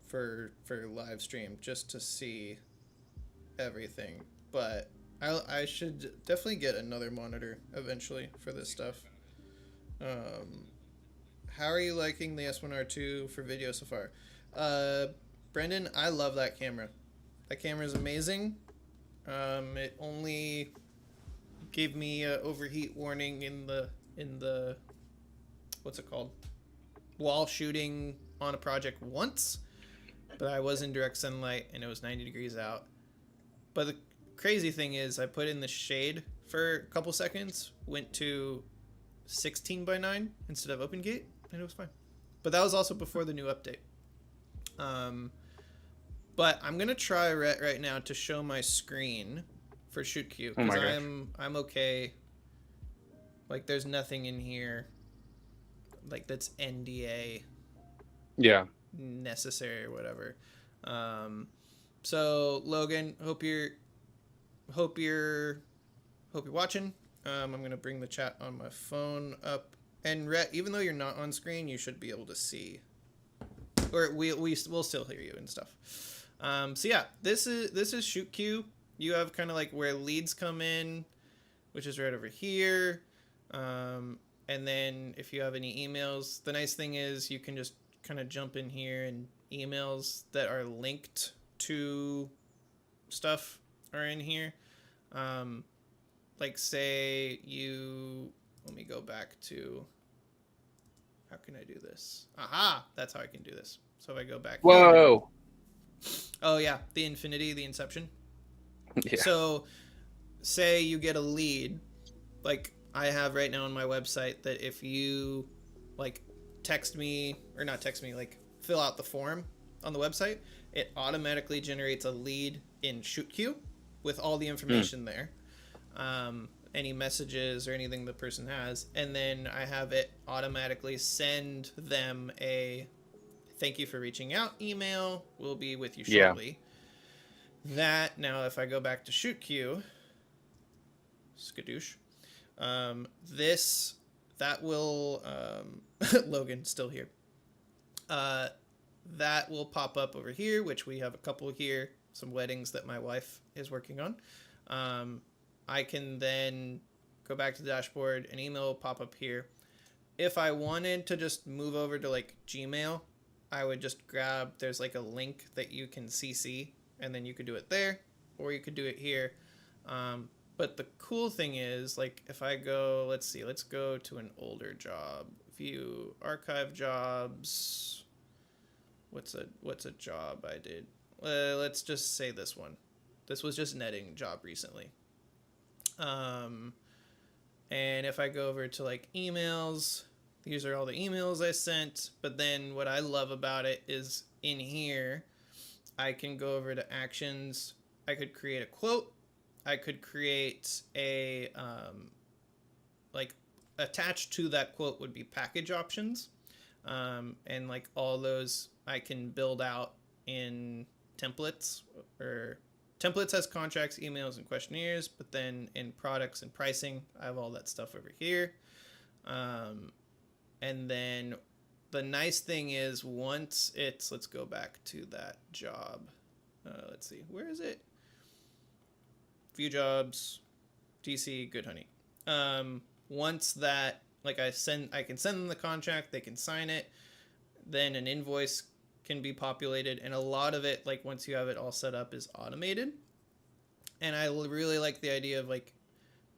for live stream just to see everything. But I should definitely get another monitor eventually for this stuff. How are you liking the S1R2 for video so far? Brendan, I love that camera. That camera is amazing. It only gave me a overheat warning in the what's it called? While shooting on a project once, but I was in direct sunlight and it was 90 degrees out. But the crazy thing is I put in the shade for a couple seconds, went to 16:9 instead of open gate, and it was fine. But that was also before the new update. But I'm gonna try right now to show my screen for ShootQ because I'm okay. Like there's nothing in here like that's NDA necessary or whatever. So Logan, hope you're watching. I'm gonna bring the chat on my phone up, and Rhett, even though you're not on screen, you should be able to see, or we'll still hear you and stuff. So yeah, this is ShootQ. You have kind of like where leads come in, which is right over here. And then if you have any emails, the nice thing is you can just kind of jump in here, and emails that are linked to stuff are in here. Like say let me go back to, how can I do this? Aha, that's how I can do this. So if I go back. Whoa. Here, oh yeah, the infinity, the inception. Yeah. So say you get a lead, like I have right now on my website, that if you like like fill out the form on the website, it automatically generates a lead in ShootQ with all the information there, any messages or anything the person has, and then I have it automatically send them a thank you for reaching out email. We'll be with you shortly. That now, if I go back to ShootQ, skadoosh. That will Logan still here. That will pop up over here, which we have a couple here, some weddings that my wife is working on. I can then go back to the dashboard, an email will pop up here. If I wanted to just move over to like Gmail, I would just grab, there's like a link that you can CC, and then you could do it there, or you could do it here. But the cool thing is, like, if I go, let's go to an older job, view archive jobs. What's a job I did? Let's just say this one. This was just netting job recently. And if I go over to like emails, these are all the emails I sent. But then what I love about it is in here, I can go over to actions. I could create a quote. I could create a like attached to that quote would be package options, and like all those I can build out in templates. Or templates has contracts, emails, and questionnaires, but then in products and pricing, I have all that stuff over here. And then the nice thing is once it's, let's go back to that job. Let's see, where is it? View jobs, DC, Good Honey. Once that, like I can send them the contract, they can sign it, then an invoice can be populated, and a lot of it, like once you have it all set up, is automated. And I really like the idea of like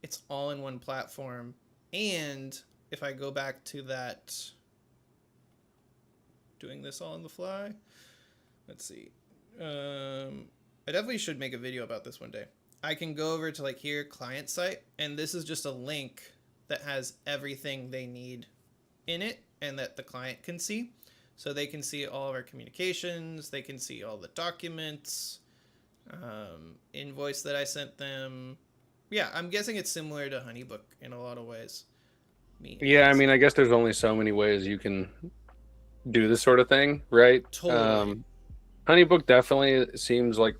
it's all in one platform. And if I go back to that, doing this all on the fly, let's see, I definitely should make a video about this one day. I can go over to like here, client site, and this is just a link that has everything they need in it and that the client can see. So they can see all of our communications, they can see all the documents, invoice that I sent them. Yeah, I'm guessing it's similar to Honeybook in a lot of ways. Yeah, I mean, I guess there's only so many ways you can do this sort of thing, right? Totally. Honeybook definitely seems like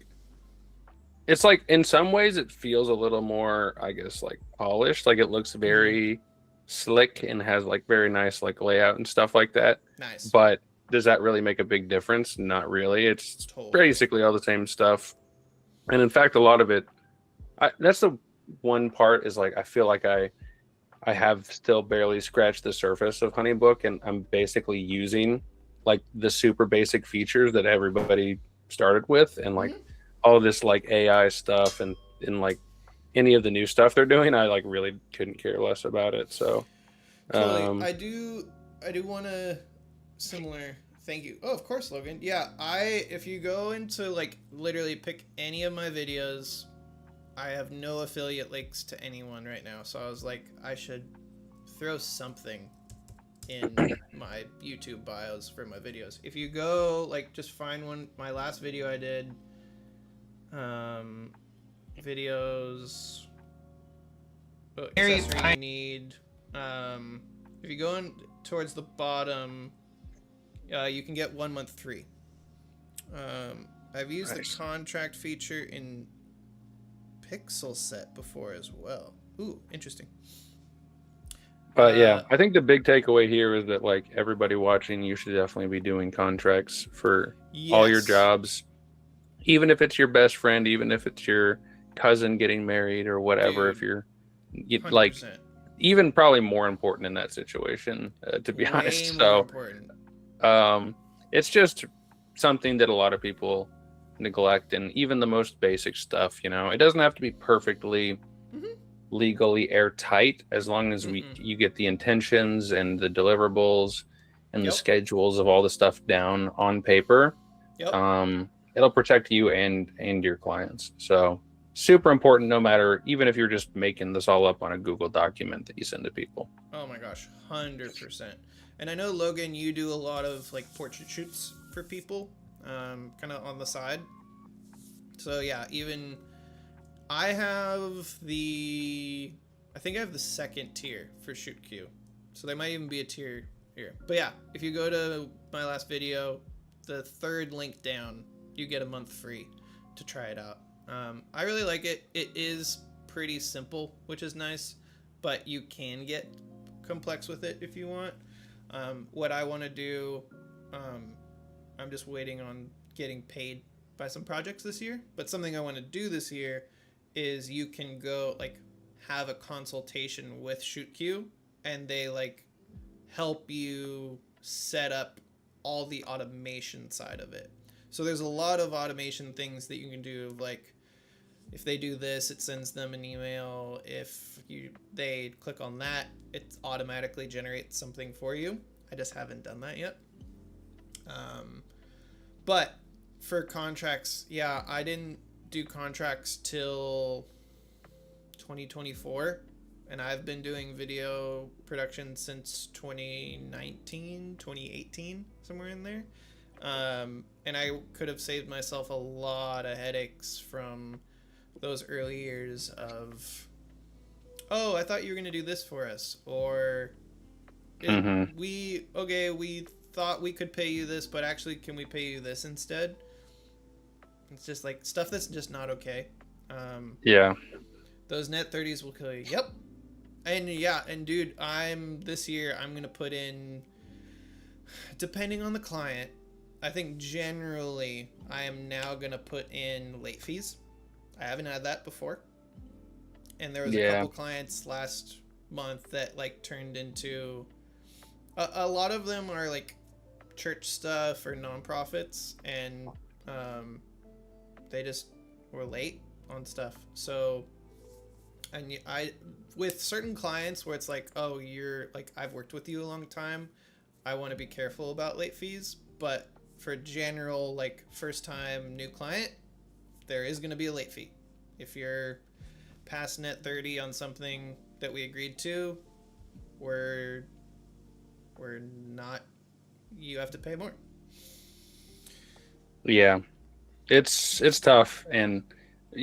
it's like in some ways it feels a little more, I guess, like polished. Like it looks very slick and has like very nice like layout and stuff like that. Nice. But does that really make a big difference? Not really. It's basically all the same stuff. And in fact, a lot of it, that's the one part is like I feel like I have still barely scratched the surface of Honeybook, and I'm basically using like the super basic features that everybody started with, and like all this like AI stuff and like any of the new stuff they're doing, I like really couldn't care less about it. So totally. I do want to similar. Thank you. Oh, of course, Logan. Yeah, if you go into like literally pick any of my videos, I have no affiliate links to anyone right now. So I was like, I should throw something in my YouTube bios for my videos. If you go like just find one, my last video I did, videos, accessory you need. If you go in towards the bottom, you can get 1 month free. I've used the contract feature in Pixel Set before as well. Ooh, interesting. But yeah, I think the big takeaway here is that like everybody watching, you should definitely be doing contracts for all your jobs, even if it's your best friend, even if it's your cousin getting married or whatever. Dude, if you're like, even probably more important in that situation, to be honest. So it's just something that a lot of people neglect, and even the most basic stuff, you know, it doesn't have to be perfectly legally airtight, as long as you get the intentions and the deliverables and the schedules of all the stuff down on paper. It'll protect you and your clients. So super important, no matter, even if you're just making this all up on a Google document that you send to people. Oh my gosh, 100%. And I know, Logan, you do a lot of like portrait shoots for people, kind of on the side. So yeah, even I think I have the second tier for ShootQ. So there might even be a tier here. But yeah, if you go to my last video, the third link down, you get a month free to try it out. I really like it. It is pretty simple, which is nice, but you can get complex with it if you want. What I want to do, I'm just waiting on getting paid by some projects this year, but something I want to do this year is you can go like have a consultation with ShootQ, and they like help you set up all the automation side of it. So there's a lot of automation things that you can do, like if they do this, it sends them an email. If they click on that, it automatically generates something for you. I just haven't done that yet. But for contracts, yeah, I didn't do contracts till 2024, and I've been doing video production since 2019, 2018, somewhere in there. And I could have saved myself a lot of headaches from those early years of, oh, I thought you were gonna do this for us, or we thought we could pay you this, but actually, can we pay you this instead? It's just like stuff that's just not okay. Yeah. Those net 30s will kill you. Yep. And yeah, and dude, this year I'm gonna put in, depending on the client, I think generally I am now gonna put in late fees. I haven't had that before. And there was a couple clients last month that like turned into, a lot of them are like church stuff or nonprofits, and they just were late on stuff. So, and I, with certain clients where it's like, oh, you're like, I've worked with you a long time, I want to be careful about late fees. But for general, like first time new client, there is going to be a late fee. If you're past net 30 on something that we agreed to, we're not, you have to pay more. Yeah. It's tough. And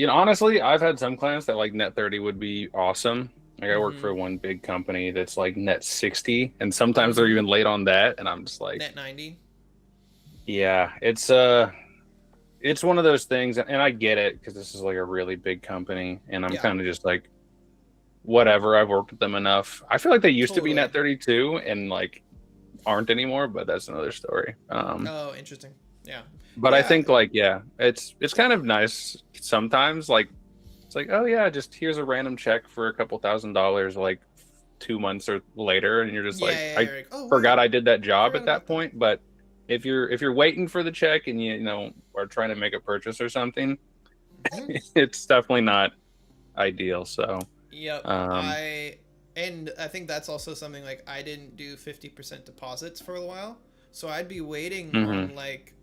honestly, I've had some clients that like net 30 would be awesome. Like I work for one big company that's like net 60, and sometimes they're even late on that, and I'm just like net 90. Yeah, it's one of those things, and I get it because this is like a really big company, and I'm kind of just like, whatever, I've worked with them enough. I feel like they used to be net 32 and like aren't anymore, but that's another story. Oh, interesting. Yeah. But I think like, it's kind of nice sometimes. Like, it's like, oh yeah, just here's a random check for a couple $1,000s, like 2 months or later, and you're just I forgot I did that job at that point. But if you're waiting for the check and you are trying to make a purchase or something, it's definitely not ideal. So yep. I think that's also something, like I didn't do 50% deposits for a while, so I'd be waiting on like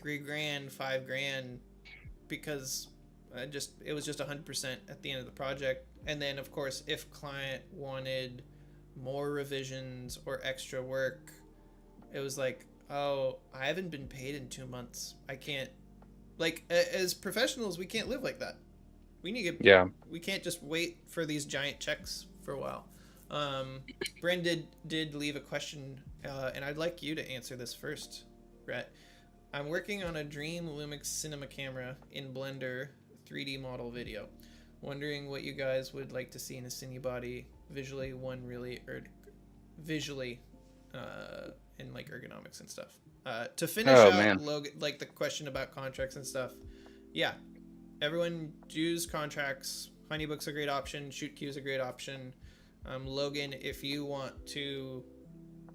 $3,000, $5,000, because it was just 100% at the end of the project. And then of course, if client wanted more revisions or extra work, it was like, oh, I haven't been paid in 2 months. I can't, like, as professionals, we can't live like that. We need to we can't just wait for these giant checks for a while. Bren did leave a question, and I'd like you to answer this first, Rhett. I'm working on a dream Lumix cinema camera in Blender 3D model video. Wondering what you guys would like to see in a cine body visually, and like ergonomics and stuff. To finish out Logan, like the question about contracts and stuff. Yeah, everyone use contracts. Honeybook's a great option. ShootQ is a great option. Logan, if you want to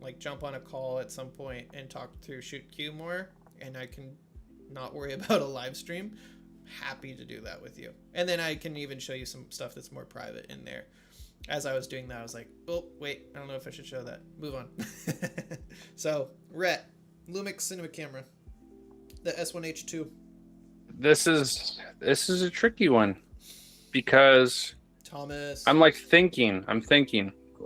like jump on a call at some point and talk through ShootQ more, and I can not worry about a live stream, happy to do that with you. And then I can even show you some stuff that's more private in there. As I was doing that, I was like, oh, wait, I don't know if I should show that. Move on. So, Rhett, Lumix cinema camera, the S1H2. This is a tricky one, because Thomas, I'm thinking.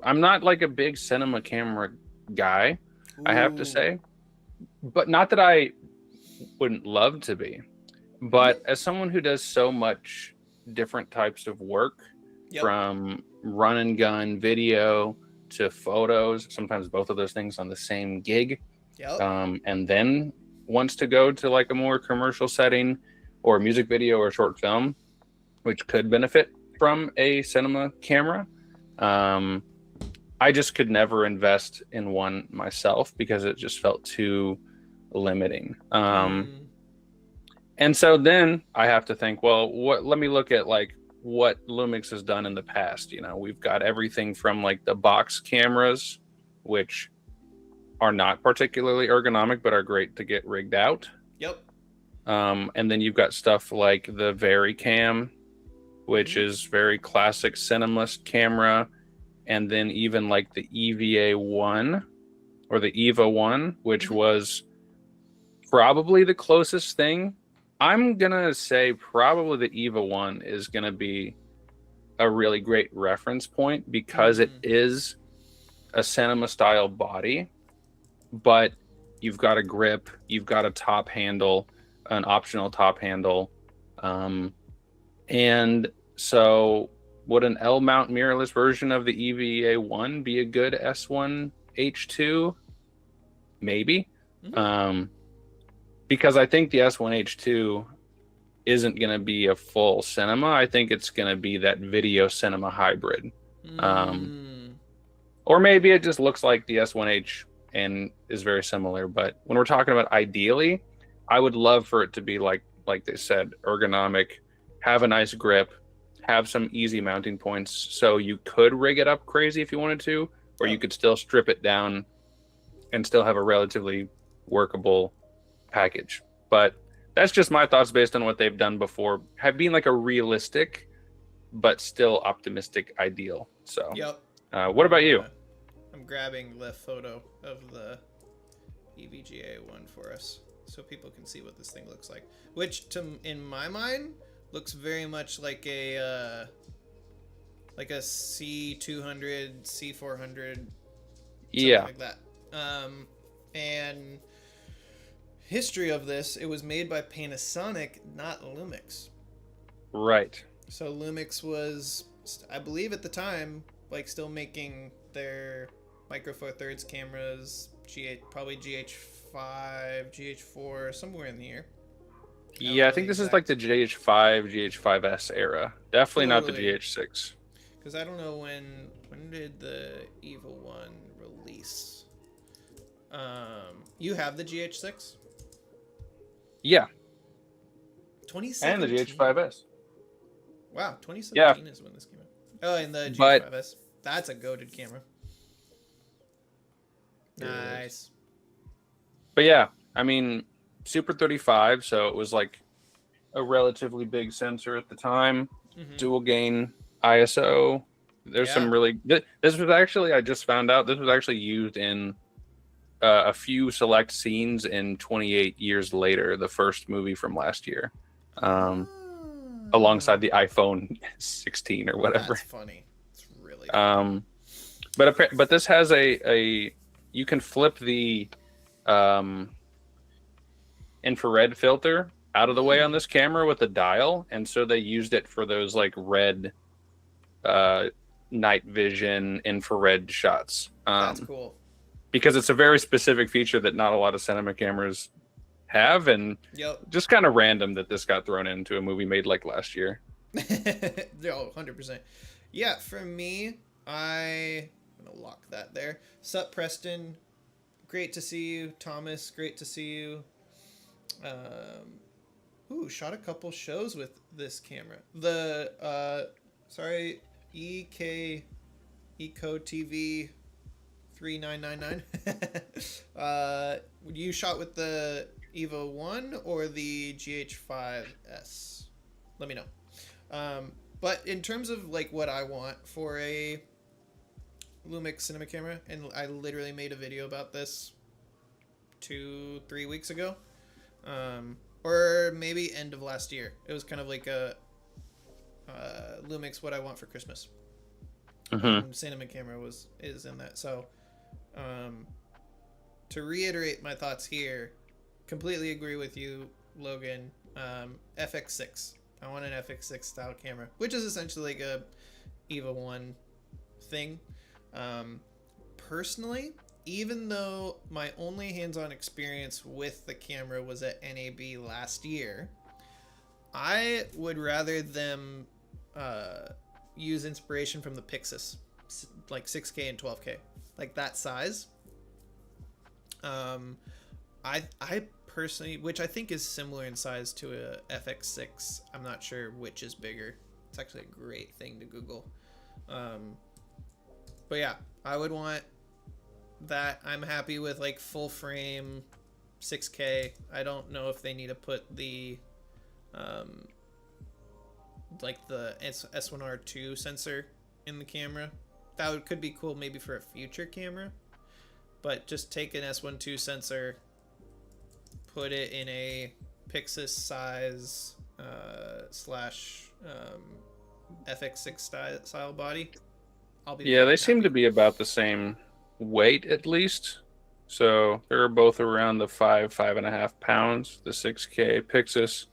I'm not like a big cinema camera guy, I have to say. But not that I wouldn't love to be. But as someone who does so much different types of work, from run and gun video to photos, sometimes both of those things on the same gig, and then wants to go to like a more commercial setting or music video or short film, which could benefit from a cinema camera. I just could never invest in one myself because it just felt too limiting. And so then I have to think, well, let me look at like what Lumix has done in the past. We've got everything from like the box cameras, which are not particularly ergonomic, but are great to get rigged out. And then you've got stuff like the VariCam, which is very classic cinemalist camera. And then even like the EVA1 or the EVA1, which was probably the closest thing. I'm going to say probably the EVA1 is going to be a really great reference point, because it is a cinema style body, but you've got a grip, you've got a top handle, an optional top handle. And so, would an L mount mirrorless version of the EVA1 be a good S1H2? Maybe. Mhm. Because I think the S1H2 isn't going to be a full cinema. I think it's going to be that video cinema hybrid. Mm. Or maybe it just looks like the S1H and is very similar. But when we're talking about ideally, I would love for it to be like they said, ergonomic, have a nice grip, have some easy mounting points, so you could rig it up crazy if you wanted to, or you could still strip it down and still have a relatively workable package. But that's just my thoughts based on what they've done before, have been like a realistic but still optimistic ideal. So Yep. What about you? I'm grabbing the photo of the EVGA one for us so people can see what this thing looks like, which in my mind looks very much like a C200, C400, Yeah, like that. And history of this, it was made by Panasonic, not Lumix. right. So Lumix was, I believe at the time, like still making their Micro Four Thirds cameras, probably GH5, GH4, somewhere in the year. Yeah, I think this is like the GH5, GH5S era. Definitely not the Totally. GH6. Because I don't know when did the Eva 1 release? You have the GH6? Yeah, 2017. and the GH5S. Wow, 2017 is when this came out. Oh, and the But- GH5S. That's a goated camera. Nice. But yeah, I mean, Super 35, so it was like a relatively big sensor at the time, Mhm. dual gain ISO. There's Yeah. some really this was actually, I just found out this was actually used in a few select scenes in 28 Years Later, the first movie from last year, alongside the iPhone 16 or whatever. That's funny. It's really funny. But this has a you can flip the infrared filter out of the way on this camera with a dial, and so they used it for those like red night vision infrared shots. That's cool. Because it's a very specific feature that not a lot of cinema cameras have, and Yep. just kind of random that this got thrown into a movie made like last year. Oh, 100%. Yeah, for me, I'm going to lock that there. Sup, Preston? Great to see you. Thomas, great to see you. Shot a couple shows with this camera. The, Eco TV 3999. You shot with the Evo 1 or the GH5S? Let me know. But in terms of like what I want for a Lumix cinema camera, and I literally made a video about this 2-3 weeks ago, or maybe end of last year. It was kind of like a Lumix what I want for Christmas. Cinema camera is in that. So to reiterate my thoughts here, completely agree with you, Logan. FX6. I want an FX6 style camera, which is essentially like a EVA 1 thing. Personally, even though my only hands-on experience with the camera was at NAB last year, I would rather them use inspiration from the Pixis, like 6K and 12K, like that size. I personally, which I think is similar in size to a FX6. I'm not sure which is bigger. It's actually a great thing to Google. But yeah, I would want that. I'm happy with like full frame 6K. I don't know if they need to put the like the S1R2 sensor in the camera. That could be cool maybe for a future camera. But just take an S12 sensor, put it in a Pixis size slash FX6 style body. Yeah, they seem to be about the same weight at least. So they're both around the 5.5 pounds, the 6K Pixis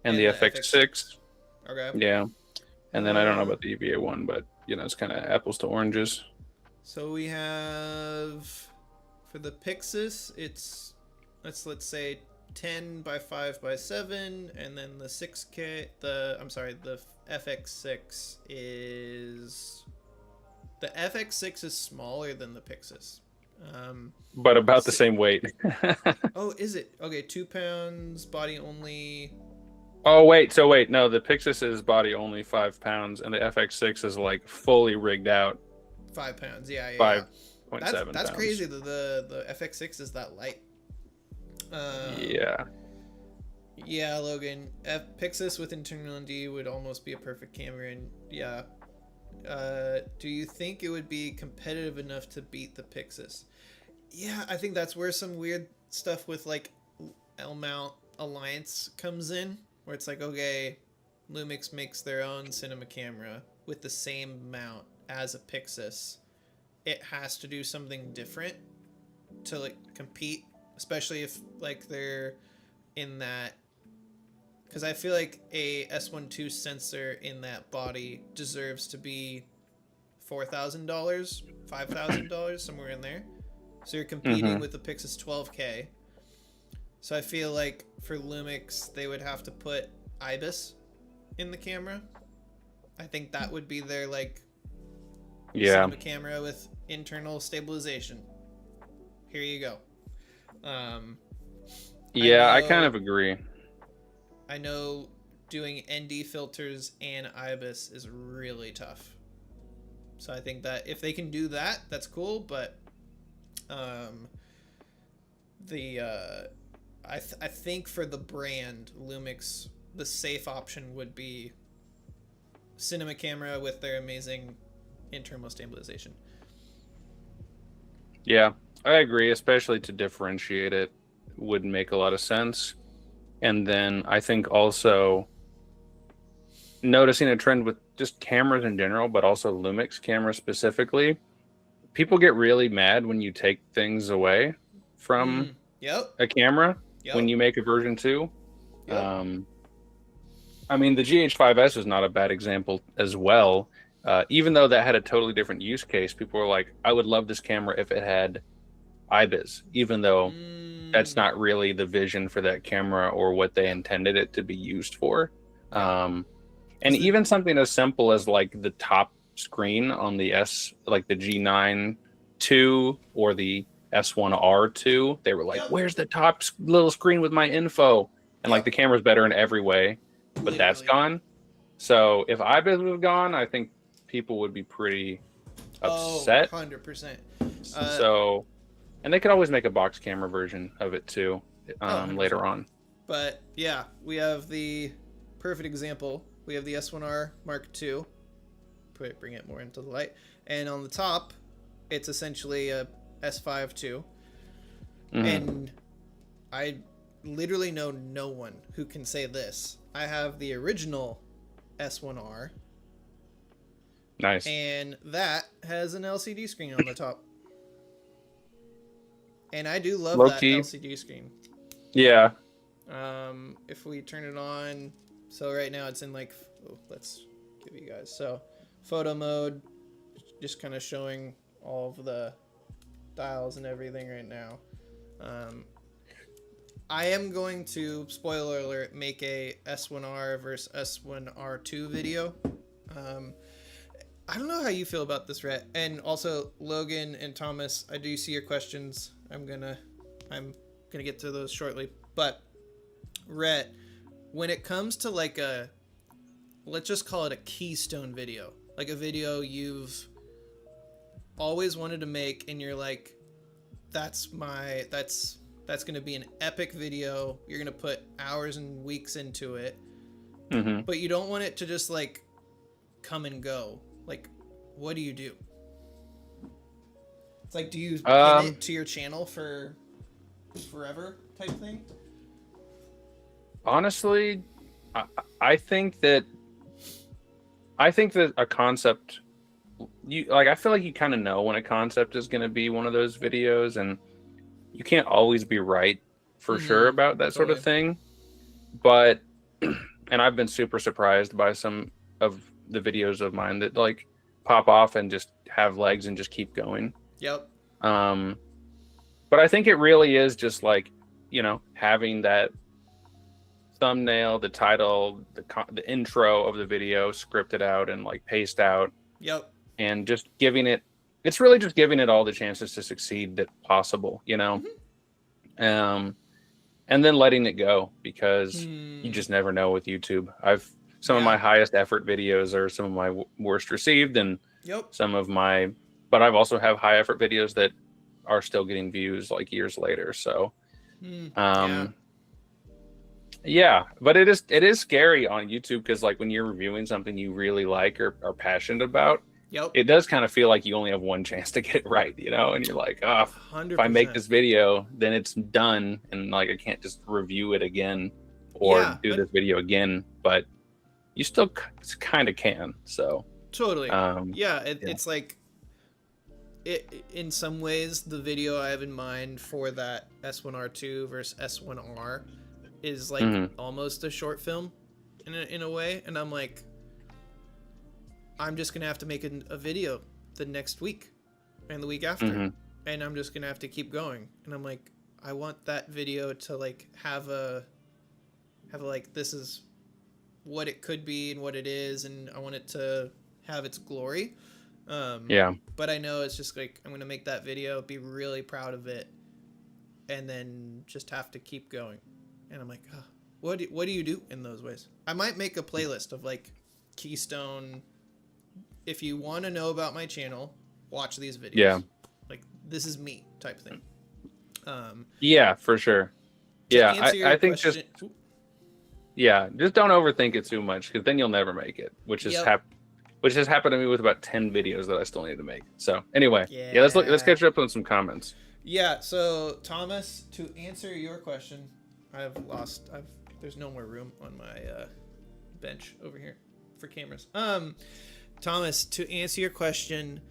and the FX6. Okay. Yeah. And then I don't know about the EVA one, but you know, it's kind of apples to oranges. So we have for the Pixis, it's let's say 10 by 5 by 7, and then the 6K. The FX6 is smaller than the Pixis. But about the same weight. Oh, is it? Okay, 2 pounds, body only. Oh, wait. No, the Pixis is body only 5 pounds, and the FX6 is like fully rigged out. 5 pounds, yeah. 5.7 That's pounds. crazy that the FX6 is that light. Yeah. Yeah, Logan. Pixis with internal ND would almost be a perfect camera, and yeah. Do you think it would be competitive enough to beat the Pixis? Yeah, I think that's where some weird stuff with like L-mount Alliance comes in, where it's like, okay, Lumix makes their own cinema camera with the same mount as a Pixis. It has to do something different to like compete, especially if like they're in that, because I feel like a S12 sensor in that body deserves to be $4,000, $5,000, somewhere in there. So you're competing with the Pixis 12K. So I feel like for Lumix, they would have to put IBIS in the camera. I think that would be their like cinema camera with internal stabilization. Here you go. I kind of agree. I know doing ND filters and IBIS is really tough. So I think that if they can do that, that's cool. But I think for the brand Lumix, the safe option would be cinema camera with their amazing internal stabilization. Yeah, I agree. Especially to differentiate it would make a lot of sense. And then I think also noticing a trend with just cameras in general, but also Lumix cameras specifically, people get really mad when you take things away from a camera when you make a version 2. I mean, the GH5S is not a bad example as well. Even though that had a totally different use case, people were like, I would love this camera if it had IBIS, even though that's not really the vision for that camera or what they intended it to be used for. And even something as simple as like the top screen on the like the G9 II or the S1R2, they were like, where's the top little screen with my info? And like the camera's better in every way, but that's gone. So if IBIS was gone, I think people would be pretty upset. 100%. So, and they could always make a box camera version of it too later on. But yeah, we have the perfect example. We have the S1R Mark II. Bring it more into the light. And on the top, it's essentially a S5 II. And I literally know no one who can say this. I have the original S1R. Nice. And that has an LCD screen on the top. And I do love that LCD screen. Yeah. If we turn it on, so right now it's in like, let's give you guys. So photo mode, just kind of showing all of the dials and everything right now. I am going to, spoiler alert, make a S1R versus S1R2 video. I don't know how you feel about this, Rhett. And also Logan and Thomas, I do see your questions. I'm gonna get to those shortly. But Rhett, when it comes to like let's just call it a keystone video, like a video you've always wanted to make, and you're like, that's gonna be an epic video. You're gonna put hours and weeks into it, but you don't want it to just like come and go. Like, what do you do? It's like, do you pin it to your channel for forever type thing? Honestly, I think that a concept, I feel like you kind of know when a concept is going to be one of those videos, and you can't always be right for sure about that sort of thing. But and I've been super surprised by some of the videos of mine that like pop off and just have legs and just keep going. Yep. But I think it really is just like, you know, having that thumbnail, the title, the intro of the video scripted out and like paced out, Yep. and just giving it, it's really just giving it all the chances to succeed that possible, you know. And then letting it go, because you just never know with YouTube. Some of my highest effort videos are some of my worst received, and some of my, but I've also have high effort videos that are still getting views like years later. So yeah, but it is scary on YouTube, because like when you're reviewing something you really like or are passionate about, it does kind of feel like you only have one chance to get it right, you know, and you're like, oh, 100%. if I make this video, then it's done, and like I can't just review it again or do this video again, but you still kind of can. So totally. It's like in some ways the video I have in mind for that S1R2 versus S1R is like almost a short film in a way, and I'm like, I'm just gonna have to make a video the next week and the week after, and I'm just gonna have to keep going. And I'm like, I want that video to like have like, this is what it could be and what it is, and I want it to have its glory. But I know it's just like, I'm gonna make that video, be really proud of it, and then just have to keep going. And I'm like, oh, what do you do in those ways? I might make a playlist of like Keystone. If you want to know about my channel, watch these videos. Yeah, like this is me type thing. Yeah, for sure. Yeah, I think just don't overthink it too much, because then you'll never make it, which has happened to me with about 10 videos that I still need to make. So anyway, let's catch up on some comments. Yeah, so Thomas, to answer your question, there's no more room on my bench over here for cameras. Thomas, to answer your question,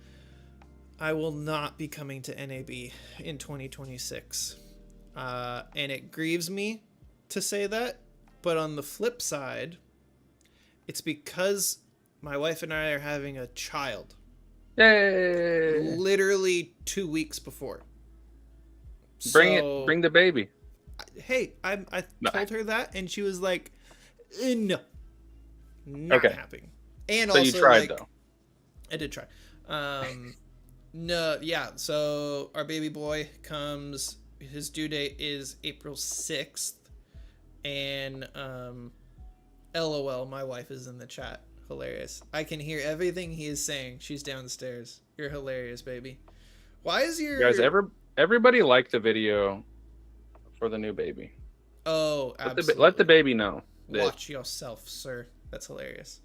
I will not be coming to NAB in 2026. And it grieves me to say that, but on the flip side, it's because my wife and I are having a child. Yay! Literally 2 weeks before. Bring the baby. Hey, I told her that, and she was like, no, not happening. And so also, you tried, like, though. I did try. No, yeah. So our baby boy comes. His due date is April 6th, and LOL, my wife is in the chat. Hilarious. I can hear everything he is saying. She's downstairs. You're hilarious, baby. Why is your guys everybody like the video for the new baby? Oh, absolutely. Let the baby know. Watch yourself, sir. That's hilarious.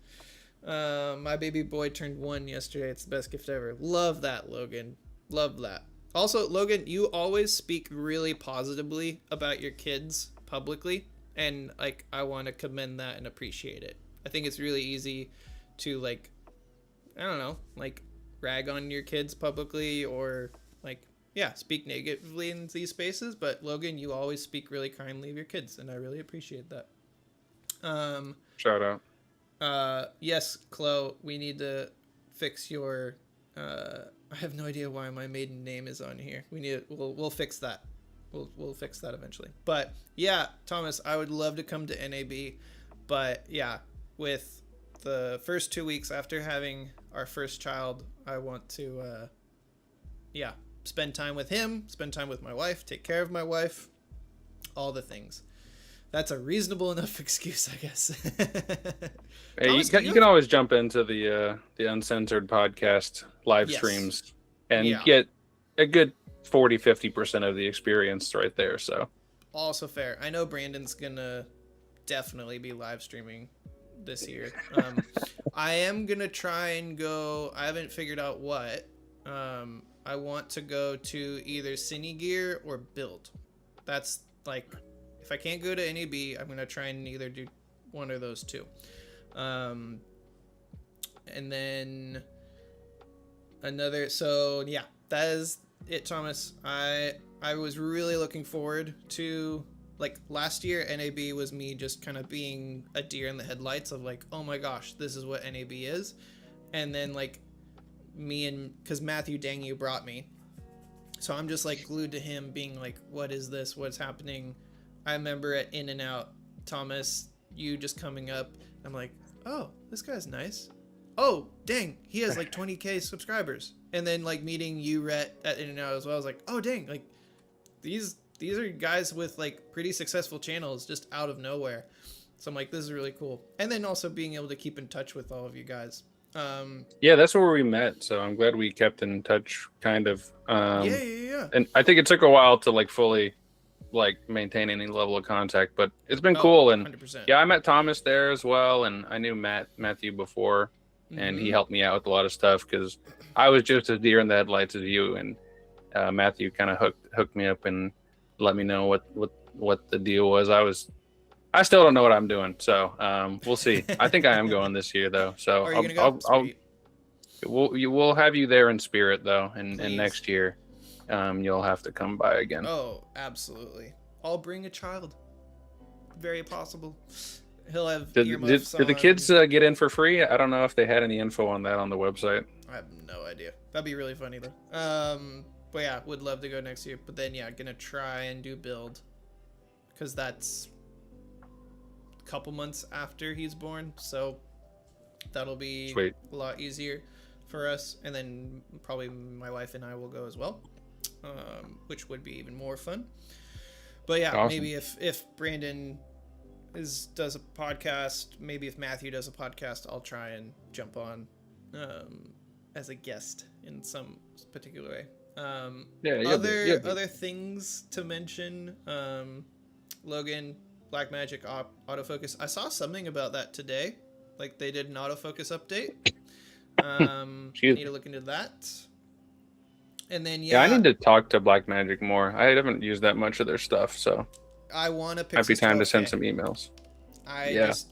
My baby boy turned 1 yesterday. It's the best gift ever. Love that, Logan. Love that. Also, Logan, you always speak really positively about your kids publicly, and like I want to commend that and appreciate it. I think it's really easy to like, I don't know, like rag on your kids publicly or like, speak negatively in these spaces. But Logan, you always speak really kindly of your kids, and I really appreciate that. Shout out. Yes, Chloe, we need to fix your, I have no idea why my maiden name is on here. We'll fix that. We'll fix that eventually. But yeah, Thomas, I would love to come to NAB, but yeah, with the first 2 weeks after having our first child, I want to, spend time with him, spend time with my wife, take care of my wife, all the things. That's a reasonable enough excuse, I guess. Hey, Thomas, you can always jump into the uncensored podcast live streams and get a good 40-50% of the experience right there. So also fair. I know Brandon's gonna definitely be live streaming this year. I am gonna try and go. I haven't figured out what. I want to go to either Cine Gear or Build. That's like, if I can't go to NAB, I'm gonna try and either do one of those two. And then another. So yeah, that is it, Thomas. I was really looking forward to like last year NAB was me just kind of being a deer in the headlights of like, oh my gosh, this is what NAB is. And then like me and because Matthew dang you brought me, so I'm just like glued to him being like, what is this, what's happening? I remember at In and Out, Thomas, you just coming up, I'm like, oh, this guy's nice. Oh dang, he has like 20k subscribers. And then like meeting you, Rhett, at In and Out as well, I was like, oh dang, like these are guys with like pretty successful channels just out of nowhere. So I'm like, this is really cool. And then also being able to keep in touch with all of you guys. Yeah, that's where we met. So I'm glad we kept in touch, kind of. Yeah. And I think it took a while to like fully like maintain any level of contact, but it's been cool. And 100%. yeah, I met Thomas there as well, and I knew Matthew before, and he helped me out with a lot of stuff because I was just as deer in the headlights as you, and Matthew kind of hooked me up and let me know what the deal was. I still don't know what I'm doing, so we'll see. I think I am going this year though, so Are you gonna go? we'll have you there in spirit though, and Please. next year you'll have to come by again. Oh, absolutely. I'll bring a child. Very possible. He'll have Did earmuffs the on. kids get in for free? I don't know if they had any info on that on the website. I have no idea. That'd be really funny though. But yeah, would love to go next year. But then yeah, gonna try and do build, because that's a couple months after he's born, so that'll be Sweet. a lot easier for us. And then probably my wife and I will go as well, which would be even more fun. But yeah, Awesome. maybe if Brandon does a podcast, maybe if Matthew does a podcast, I'll try and jump on as a guest in some particular way. Other things to mention, Logan, Blackmagic autofocus. I saw something about that today, like they did an autofocus update. Need to look into that. And then Yeah, I need to talk to Blackmagic more. I haven't used that much of their stuff, so I want to pick. might be time to send some emails. I just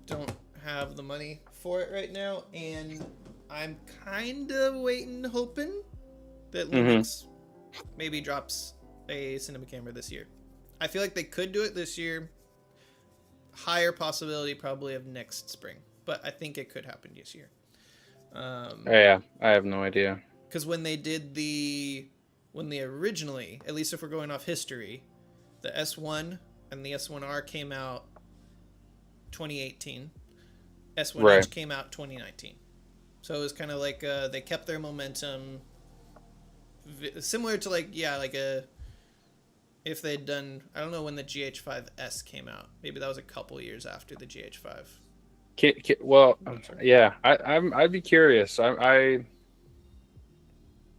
don't have the money for it right now, and I'm kind of waiting, hoping that Lumix maybe drops a cinema camera this year. I feel like they could do it this year. Higher possibility probably of next spring, but I think it could happen this year. Yeah, I have no idea. Because when they originally, at least if we're going off history, the S1 and the S1R came out 2018. S1H came out 2019. So it was kind of like they kept their momentum, similar to if they'd done, I don't know when the GH5S came out. Maybe that was a couple years after the GH5. Well, yeah, I'd be curious.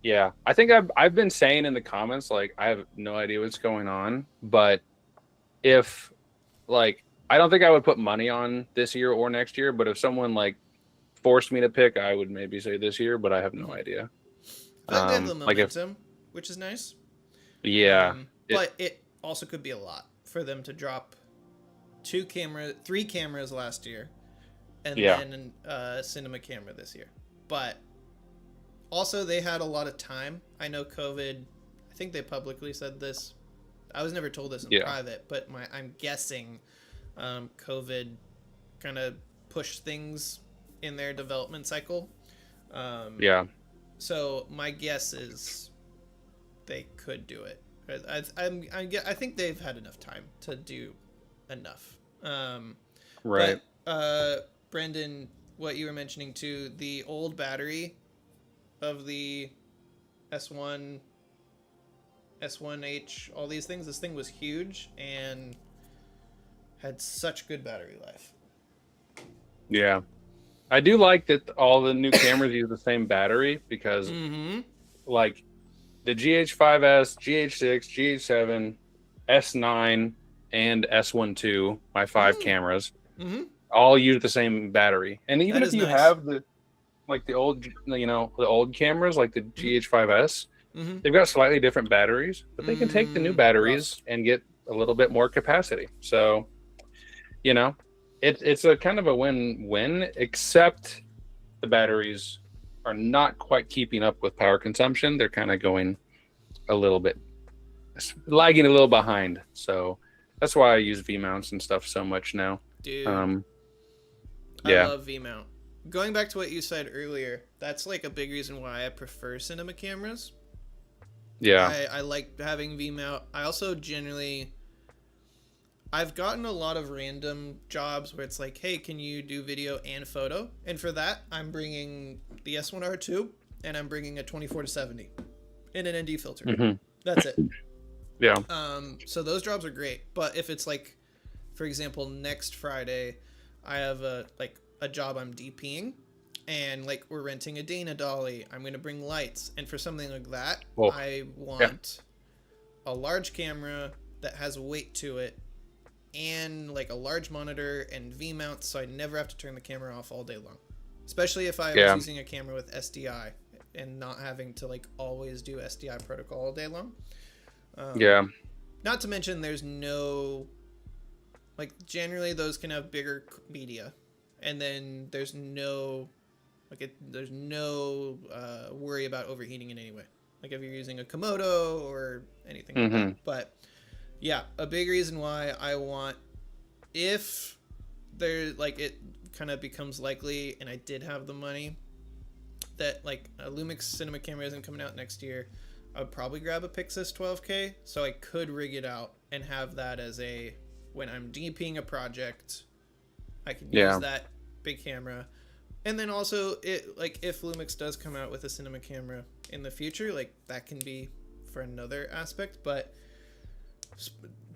Yeah, I think I've been saying in the comments, like, I have no idea what's going on, but if, like, I don't think I would put money on this year or next year, but if someone, like, forced me to pick, I would maybe say this year, but I have no idea. I think they have the momentum, which is nice. Yeah. But it also could be a lot for them to drop 3 cameras last year, and then a cinema camera this year. But also, they had a lot of time. I know COVID, I think they publicly said this. I was never told this in private, but I'm guessing COVID kind of pushed things in their development cycle. So my guess is they could do it. I think they've had enough time to do enough. Right. But, Brendan, what you were mentioning too, the old battery of the S1, S1H, all these things, this thing was huge and had such good battery life. Yeah. I do like that all the new cameras use the same battery because, like, the GH5S, GH6, GH7, S9, and S12, my 5 cameras, all use the same battery. And even if you have the old cameras, like the GH5S, they've got slightly different batteries, but they can take the new batteries and get a little bit more capacity. So, it's a kind of a win-win, except the batteries are not quite keeping up with power consumption. They're kind of going a little bit, lagging a little behind. So That's why I use V mounts and stuff so much now. Dude, Yeah. I love V-mount. Going back to what you said earlier, that's like a big reason why I prefer cinema cameras. Yeah. I like having V-mount. I also generally, I've gotten a lot of random jobs where it's like, hey, can you do video and photo? And for that, I'm bringing the S1R2 and I'm bringing a 24-70 and an ND filter. Mm-hmm. That's it. Yeah. So those jobs are great. But if it's like, for example, next Friday, I have a job I'm DPing, and like we're renting a Dana dolly. I'm gonna bring lights, and for something like that, Well, I want a large camera that has weight to it, and like a large monitor and V mounts, so I never have to turn the camera off all day long. Especially if I was using a camera with SDI and not having to like always do SDI protocol all day long. Not to mention, there's no, like, generally those can have bigger media, and then there's no worry about overheating in any way, like if you're using a Komodo or anything like that. But yeah, a big reason why I want, if there, like, it kind of becomes likely and I did have the money that like a Lumix cinema camera isn't coming out next year, I would probably grab a Pixis 12K so I could rig it out and have that as a, when I'm DPing a project, I can use that big camera. And then also, it, like, if Lumix does come out with a cinema camera in the future, like, that can be for another aspect. But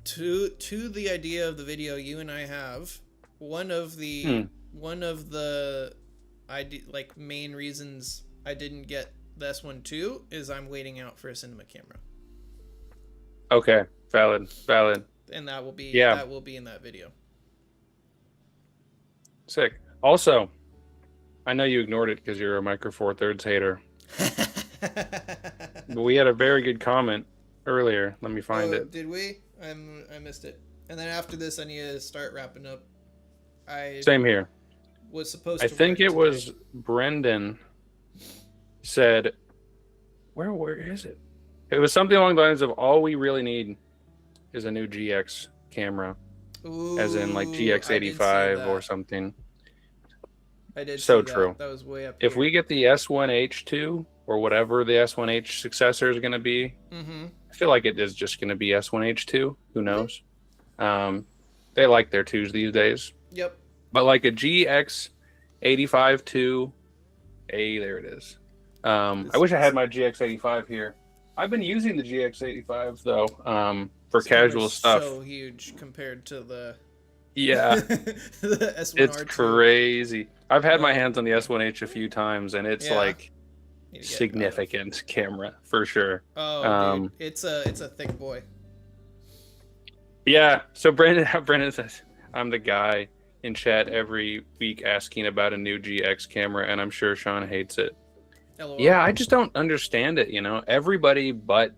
to the idea of the video you and I have, one of the main reasons I didn't get the S1 is I'm waiting out for a cinema camera. Okay. Valid. And that will be in that video. Sick. Also, I know you ignored it because you're a Micro Four Thirds hater. But we had a very good comment earlier. Let me find it. Did we? I missed it. And then after this, I need to start wrapping up. Same here. Was supposed I to think work it was today. Brendan said, where is it? It was something along the lines of, all we really need is a new GX camera. Ooh, as in like GX85 or something. I did. So see that. true. That was way up here. If we get the S1H2 or whatever the S1H successor is going to be, I feel like it is just going to be S1H2. Who knows? They like their twos these days. Yep. But like a GX85 2, there it is. I wish I had my GX85 here. I've been using the GX85 though, for casual stuff. So huge compared to the the S1R2. It's crazy. I've had my hands on the S1H a few times, and it's like significant camera for sure. Oh, dude. It's a thick boy. Yeah. So Brandon says, I'm the guy in chat every week asking about a new GX camera, and I'm sure Sean hates it. LOL. Yeah, I just don't understand it. You know, everybody but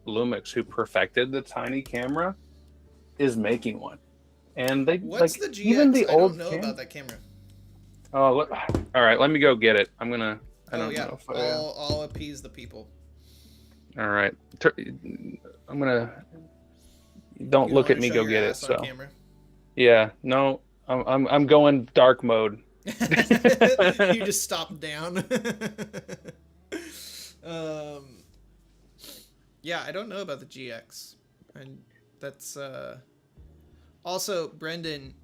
Lumix, who perfected the tiny camera, is making one, and they What's like the GX? even the old. I don't know about that camera. Oh, all right. Let me go get it. I'm gonna. I don't yeah. know if I'll appease the people. All right. I'm gonna. Don't look at me. Go get it. So. Camera. Yeah. No. I'm going dark mode. You just stop down. Yeah, I don't know about the GX, and that's also Brendan,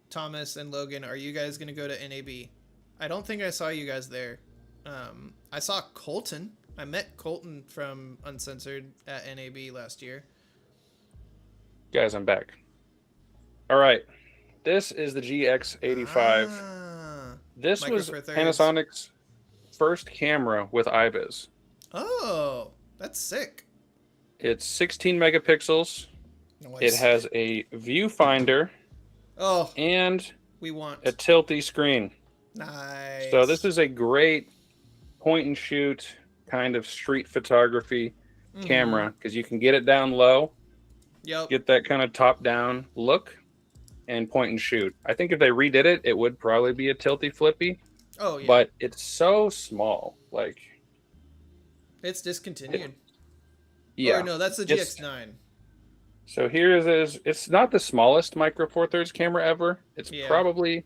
Thomas, and Logan. Are you guys gonna go to NAB? I don't think I saw you guys there. I saw Colton. I met Colton from Uncensored at NAB last year. Guys, I'm back. All right. This is the GX85. This was Panasonic's first camera with IBIS. Oh, that's sick. It's 16 megapixels. Nice. It has a viewfinder. Oh, and we want a tilty screen. Nice. So this is a great point and shoot kind of street photography camera, because you can get it down low. Yep. Get that kind of top down look and point and shoot. I think if they redid it, it would probably be a tilty flippy. Oh yeah. But it's so small. Like, it's discontinued. Yeah. Or no, that's the GX9. So here is it's not the smallest micro four thirds camera ever. It's Yeah. probably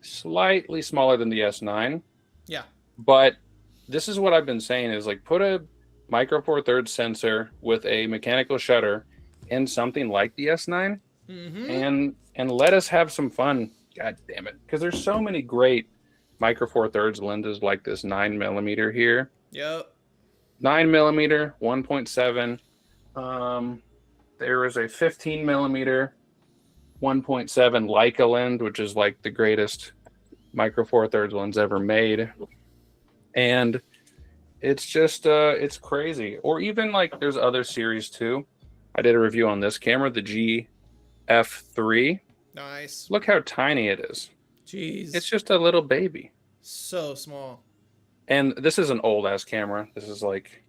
slightly smaller than the S9. Yeah. But this is what I've been saying is like put a micro four thirds sensor with a mechanical shutter in something like the S9 Mm-hmm. and let us have some fun. God damn it. Because there's so many great micro four thirds lenses like this 9mm here. Yep. 9mm, 1.7. There is a 15mm 1.7 Leica lens, which is like the greatest micro four thirds lens ever made. And it's just it's crazy. Or even like there's other series too. I did a review on this camera, the GF3. Nice. Look how tiny it is. Jeez. It's just a little baby. so small. And this is an old ass camera. This is like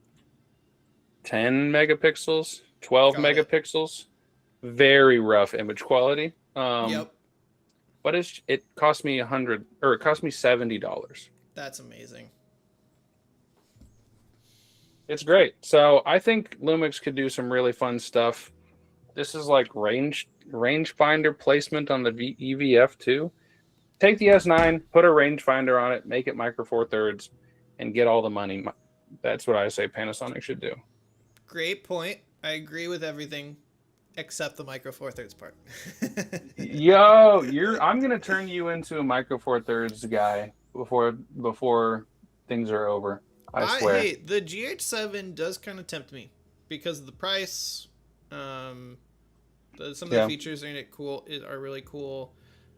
10 megapixels, 12 Got it. megapixels. Very rough image quality. Yep. But it cost me $70. That's amazing. It's great. So I think Lumix could do some really fun stuff. This is like rangefinder placement on the EVF too. Take the S9, put a rangefinder on it, make it micro four thirds, and get all the money. That's what I say Panasonic should do. Great point. I agree with everything except the micro four thirds part. Yo, I'm gonna turn you into a micro four thirds guy before things are over. I swear. Hey, the GH7 does kind of tempt me because of the price. Some of the features in it are really cool.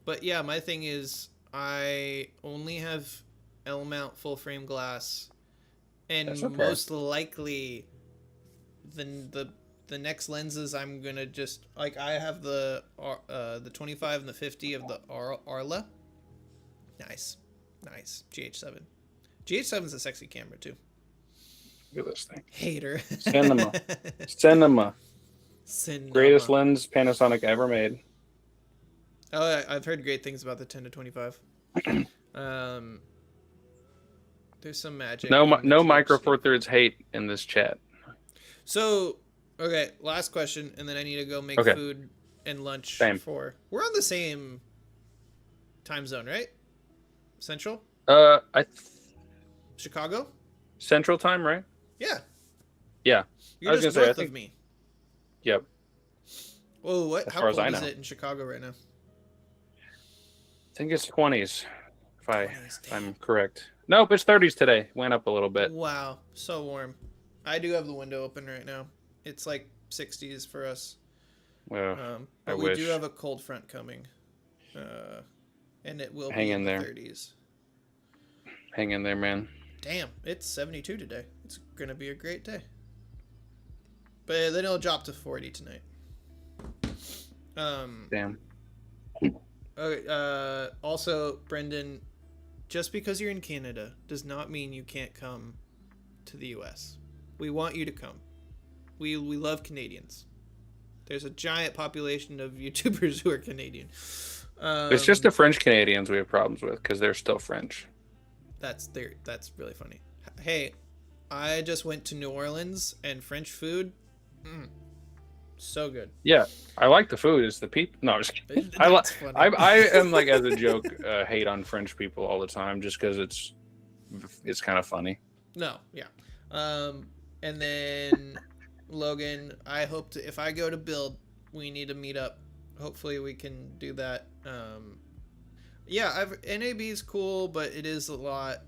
But yeah, my thing is I only have L mount full frame glass, and That's okay. most likely the next lenses I'm gonna just like I have the 25 and the 50 of the Arla. Nice GH7. GH7 is a sexy camera too. Look at this thing. Hater. Cinema. Cinema. Greatest lens Panasonic ever made. Oh, I've heard great things about the 10 to 25. There's some magic. No in the GH micro stuff. four thirds hate in this chat. So, okay, last question, and then I need to go make Okay. food and lunch Same. We're on the same time zone, right? Central? Chicago? Central time, right? Yeah. Yeah. You're I was just gonna say, I north think- of me. Yep. Whoa, what? As How far as cold I is know. it in Chicago right now? I think it's 20s, if 20s, I'm correct. Nope, it's 30s today. Went up a little bit. Wow, so warm. I do have the window open right now. It's like 60s for us. Well, But I we do wish. have a cold front coming. And it will Hang be in in the there. 30s. Hang in there, man. Damn, it's 72 today. It's going to be a great day. But then it'll drop to 40 tonight. Damn. Okay, also, Brendan, just because you're in Canada does not mean you can't come to the US. We want you to come. We love Canadians. There's a giant population of YouTubers who are Canadian. It's just the French Canadians we have problems with because they're still French. That's really funny. Hey, I just went to New Orleans and French food, so good. Yeah, I like the food. It's the people. No, I'm just kidding. That's funny. I am like as a joke hate on French people all the time just because it's kind of funny. No, yeah. And then Logan, I hope to if I go to build, we need to meet up. Hopefully we can do that. Yeah, NAB is cool, but it is a lot.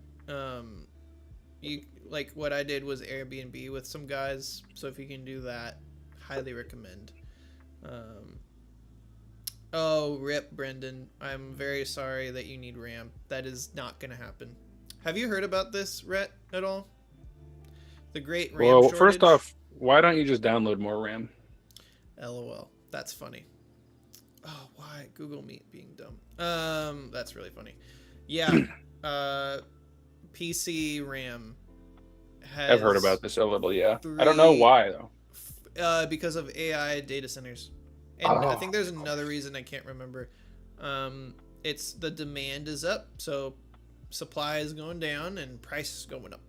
You like what I did was Airbnb with some guys, so if you can do that, highly recommend. Oh, rip, Brendan. I'm very sorry that you need RAM. That is not going to happen. Have you heard about this, Rhett, at all? The great RAM Well, shortage? first off, why don't you just download more RAM? LOL. That's funny. Oh, why? Google Meet being dumb. That's really funny. Yeah. PC RAM has... I've heard about this a little, yeah. I don't know why, though. Because of AI data centers. And I think there's another reason I can't remember. It's the demand is up, so supply is going down and price is going up.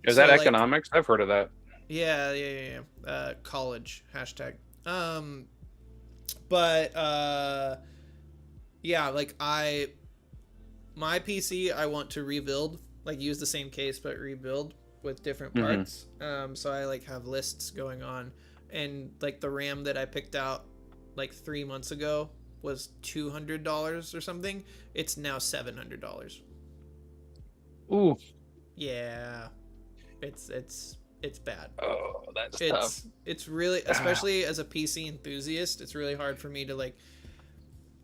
Is that so, like, economics? I've heard of that. Yeah. College hashtag. But yeah, like my PC I want to rebuild, like use the same case but rebuild with different parts. So I like have lists going on, and like the RAM that I picked out like 3 months ago was $200 or something. It's now $700. Ooh. Yeah, it's bad. Oh, that's tough. It's really, especially as a PC enthusiast, it's really hard for me to like,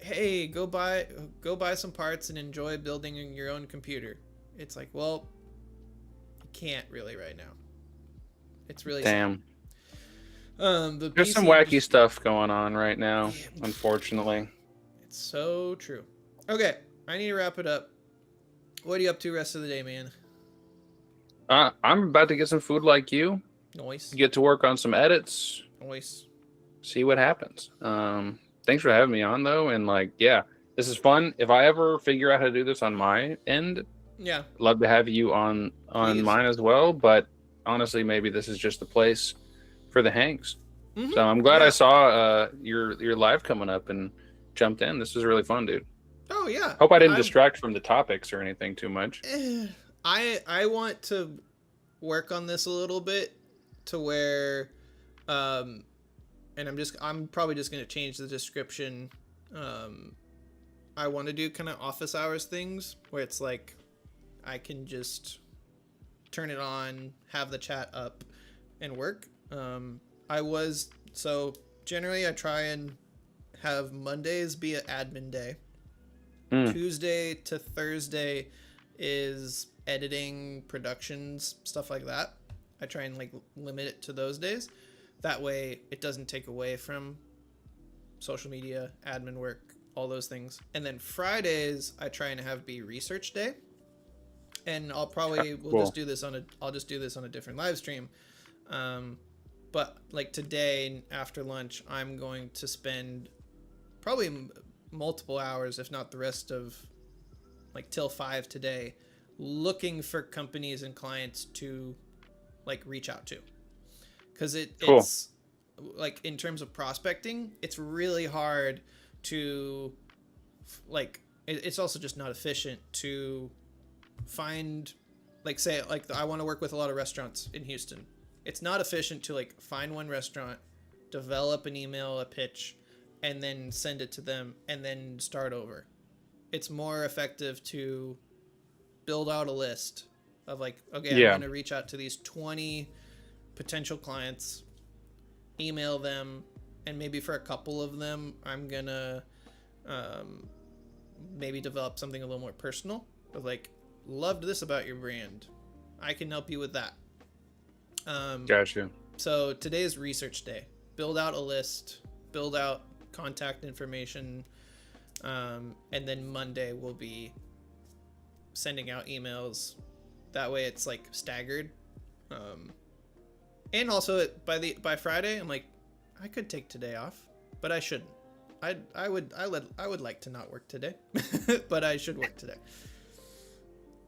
hey, go buy some parts and enjoy building your own computer. It's like, well, you can't really right now. It's really Damn. sad. There's some wacky stuff going on right now, unfortunately. It's so true. Okay, I need to wrap it up. What are you up to rest of the day, man? I'm about to get some food like you. Noise. Get to work on some edits. Noise. See what happens. Thanks for having me on though, and like, yeah, this is fun. If I ever figure out how to do this on my end, yeah, love to have you on Please. mine as well. But honestly, maybe this is just the place for the hangs. So I'm glad I saw your live coming up and jumped in. This was really fun, dude. Oh yeah. Hope I didn't distract from the topics or anything too much. I want to work on this a little bit to where and I'm probably just going to change the description. I want to do kind of office hours things where it's like I can just turn it on, have the chat up and work. So generally I try and have Mondays be an admin day. Tuesday to Thursday is editing, productions, stuff like that. I try and like limit it to those days. That way it doesn't take away from social media, admin work, all those things. And then Fridays I try and have be research day. And I'll probably I'll just do this on a different live stream. But like today after lunch I'm going to spend probably multiple hours, if not the rest of like till 5 today, looking for companies and clients to like reach out to, because it's like in terms of prospecting it's really hard to like it's also just not efficient to find, like say like I want to work with a lot of restaurants in Houston. It's not efficient to like find one restaurant, develop an email, a pitch, and then send it to them and then start over. It's more effective to build out a list of like, okay, I'm going to reach out to these 20 potential clients, email them, and maybe for a couple of them, I'm going to maybe develop something a little more personal of like, loved this about your brand. I can help you with that. Gotcha. So today's research day. Build out a list, build out contact information, and then Monday will be sending out emails. That way it's like staggered. And also by Friday I'm like, I could take today off, but I shouldn't. I would like to not work today, but I should work today.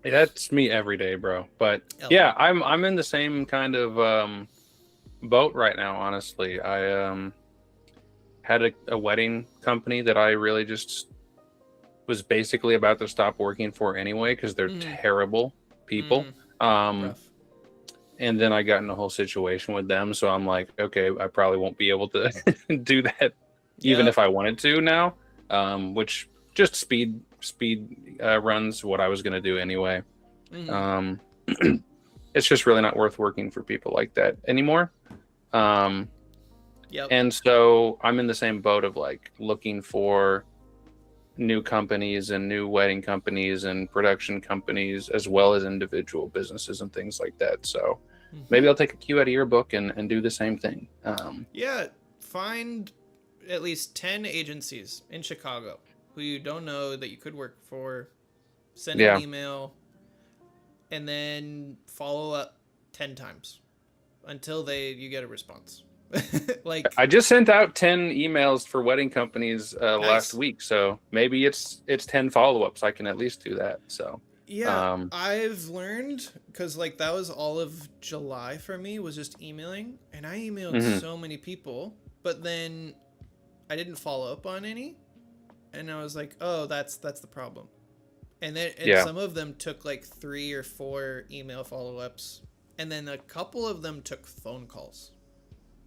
That's me every day, bro. But yeah, I'm in the same kind of boat right now, honestly. I had a wedding company that I really just was basically about to stop working for anyway because they're terrible people. Rough. And then I got in a whole situation with them, so I'm like, okay, I probably won't be able to do that even if I wanted to now, which just speed runs what I was going to do anyway. It's just really not worth working for people like that anymore. And so I'm in the same boat of like looking for new companies and new wedding companies and production companies, as well as individual businesses and things like that. So maybe I'll take a cue out of your book and do the same thing. Find at least 10 agencies in Chicago who you don't know that you could work for, send an email, and then follow up 10 times until you get a response. Like I just sent out 10 emails for wedding companies last week, so maybe it's 10 follow-ups. I can at least do that. So Yeah, Um, I've learned because like that was all of July for me was just emailing, and I emailed Mhm. so many people, but then I didn't follow up on any, and I was like, oh, that's the problem. And then Yeah. some of them took like 3 or 4 email follow-ups, and then a couple of them took phone calls,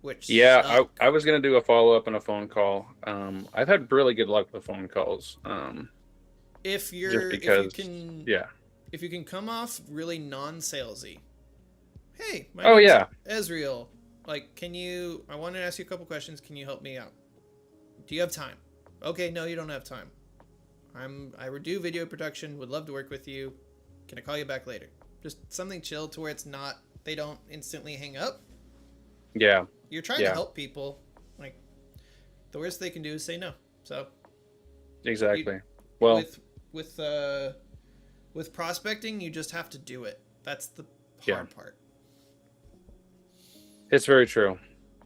which Yeah, suck. I was gonna do a follow up and a phone call. I've had really good luck with phone calls. Just If you because, can yeah. if you can come off really non-salesy. Hey, my Oh name's yeah, Ezreal. Like, I want to ask you a couple questions. Can you help me out? Do you have time? Okay, no, you don't have time. I do video production. Would love to work with you. Can I call you back later? Just something chill to where it's not, they don't instantly hang up. yeah, You're trying to yeah, help people. Like, the worst they can do is say no. So, exactly. you, Well, with, with, uh, with prospecting, you just have to do it. That's the yeah, hard part. it's very true.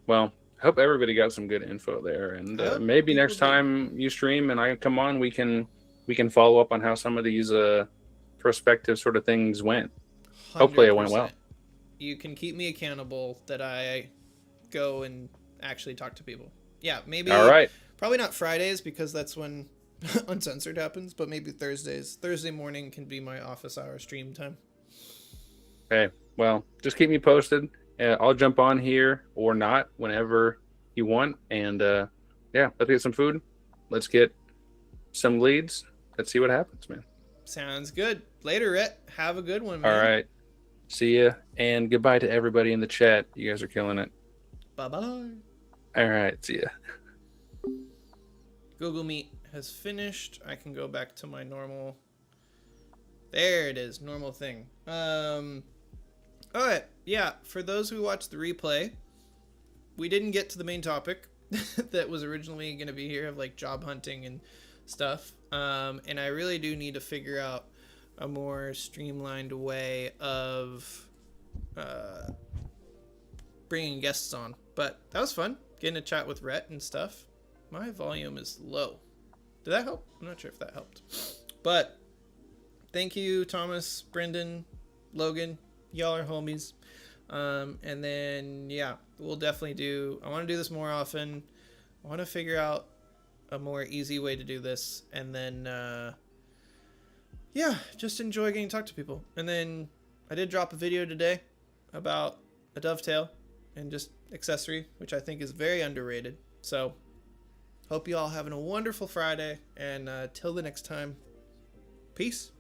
Well, I hope everybody got some good info there, and I hope maybe people next did. time you stream and I come on, we can follow up on how some of these prospective sort of things went. Hopefully, it went well. 100%. You can keep me accountable that I go and actually talk to people. Yeah, maybe All right. probably not Fridays because that's when uncensored happens, but maybe Thursdays. Thursday morning can be my office hour stream time. Okay. Well, just keep me posted. I'll jump on here or not whenever you want. And yeah, let's get some food. Let's get some leads. Let's see what happens, man. Sounds good. Later, Rhett. Have a good one, All man. right. See ya. And goodbye to everybody in the chat. You guys are killing it. Bye-bye. All right. See ya. Google Meet has finished. I can go back to my normal. There it is. Normal thing. All right. Yeah. For those who watched the replay, we didn't get to the main topic that was originally going to be here of like job hunting and stuff. And I really do need to figure out a more streamlined way of bringing guests on. But that was fun, getting to chat with Rhett and stuff. My volume is low. Did that help? I'm not sure if that helped. But thank you, Thomas, Brendan, Logan. Y'all are homies. And then, yeah, we'll definitely I want to do this more often. I want to figure out a more easy way to do this. And then, yeah, just enjoy getting to talk to people. And then I did drop a video today about a dovetail and just accessory, which I think is very underrated. So hope you all having a wonderful Friday. And till the next time, peace.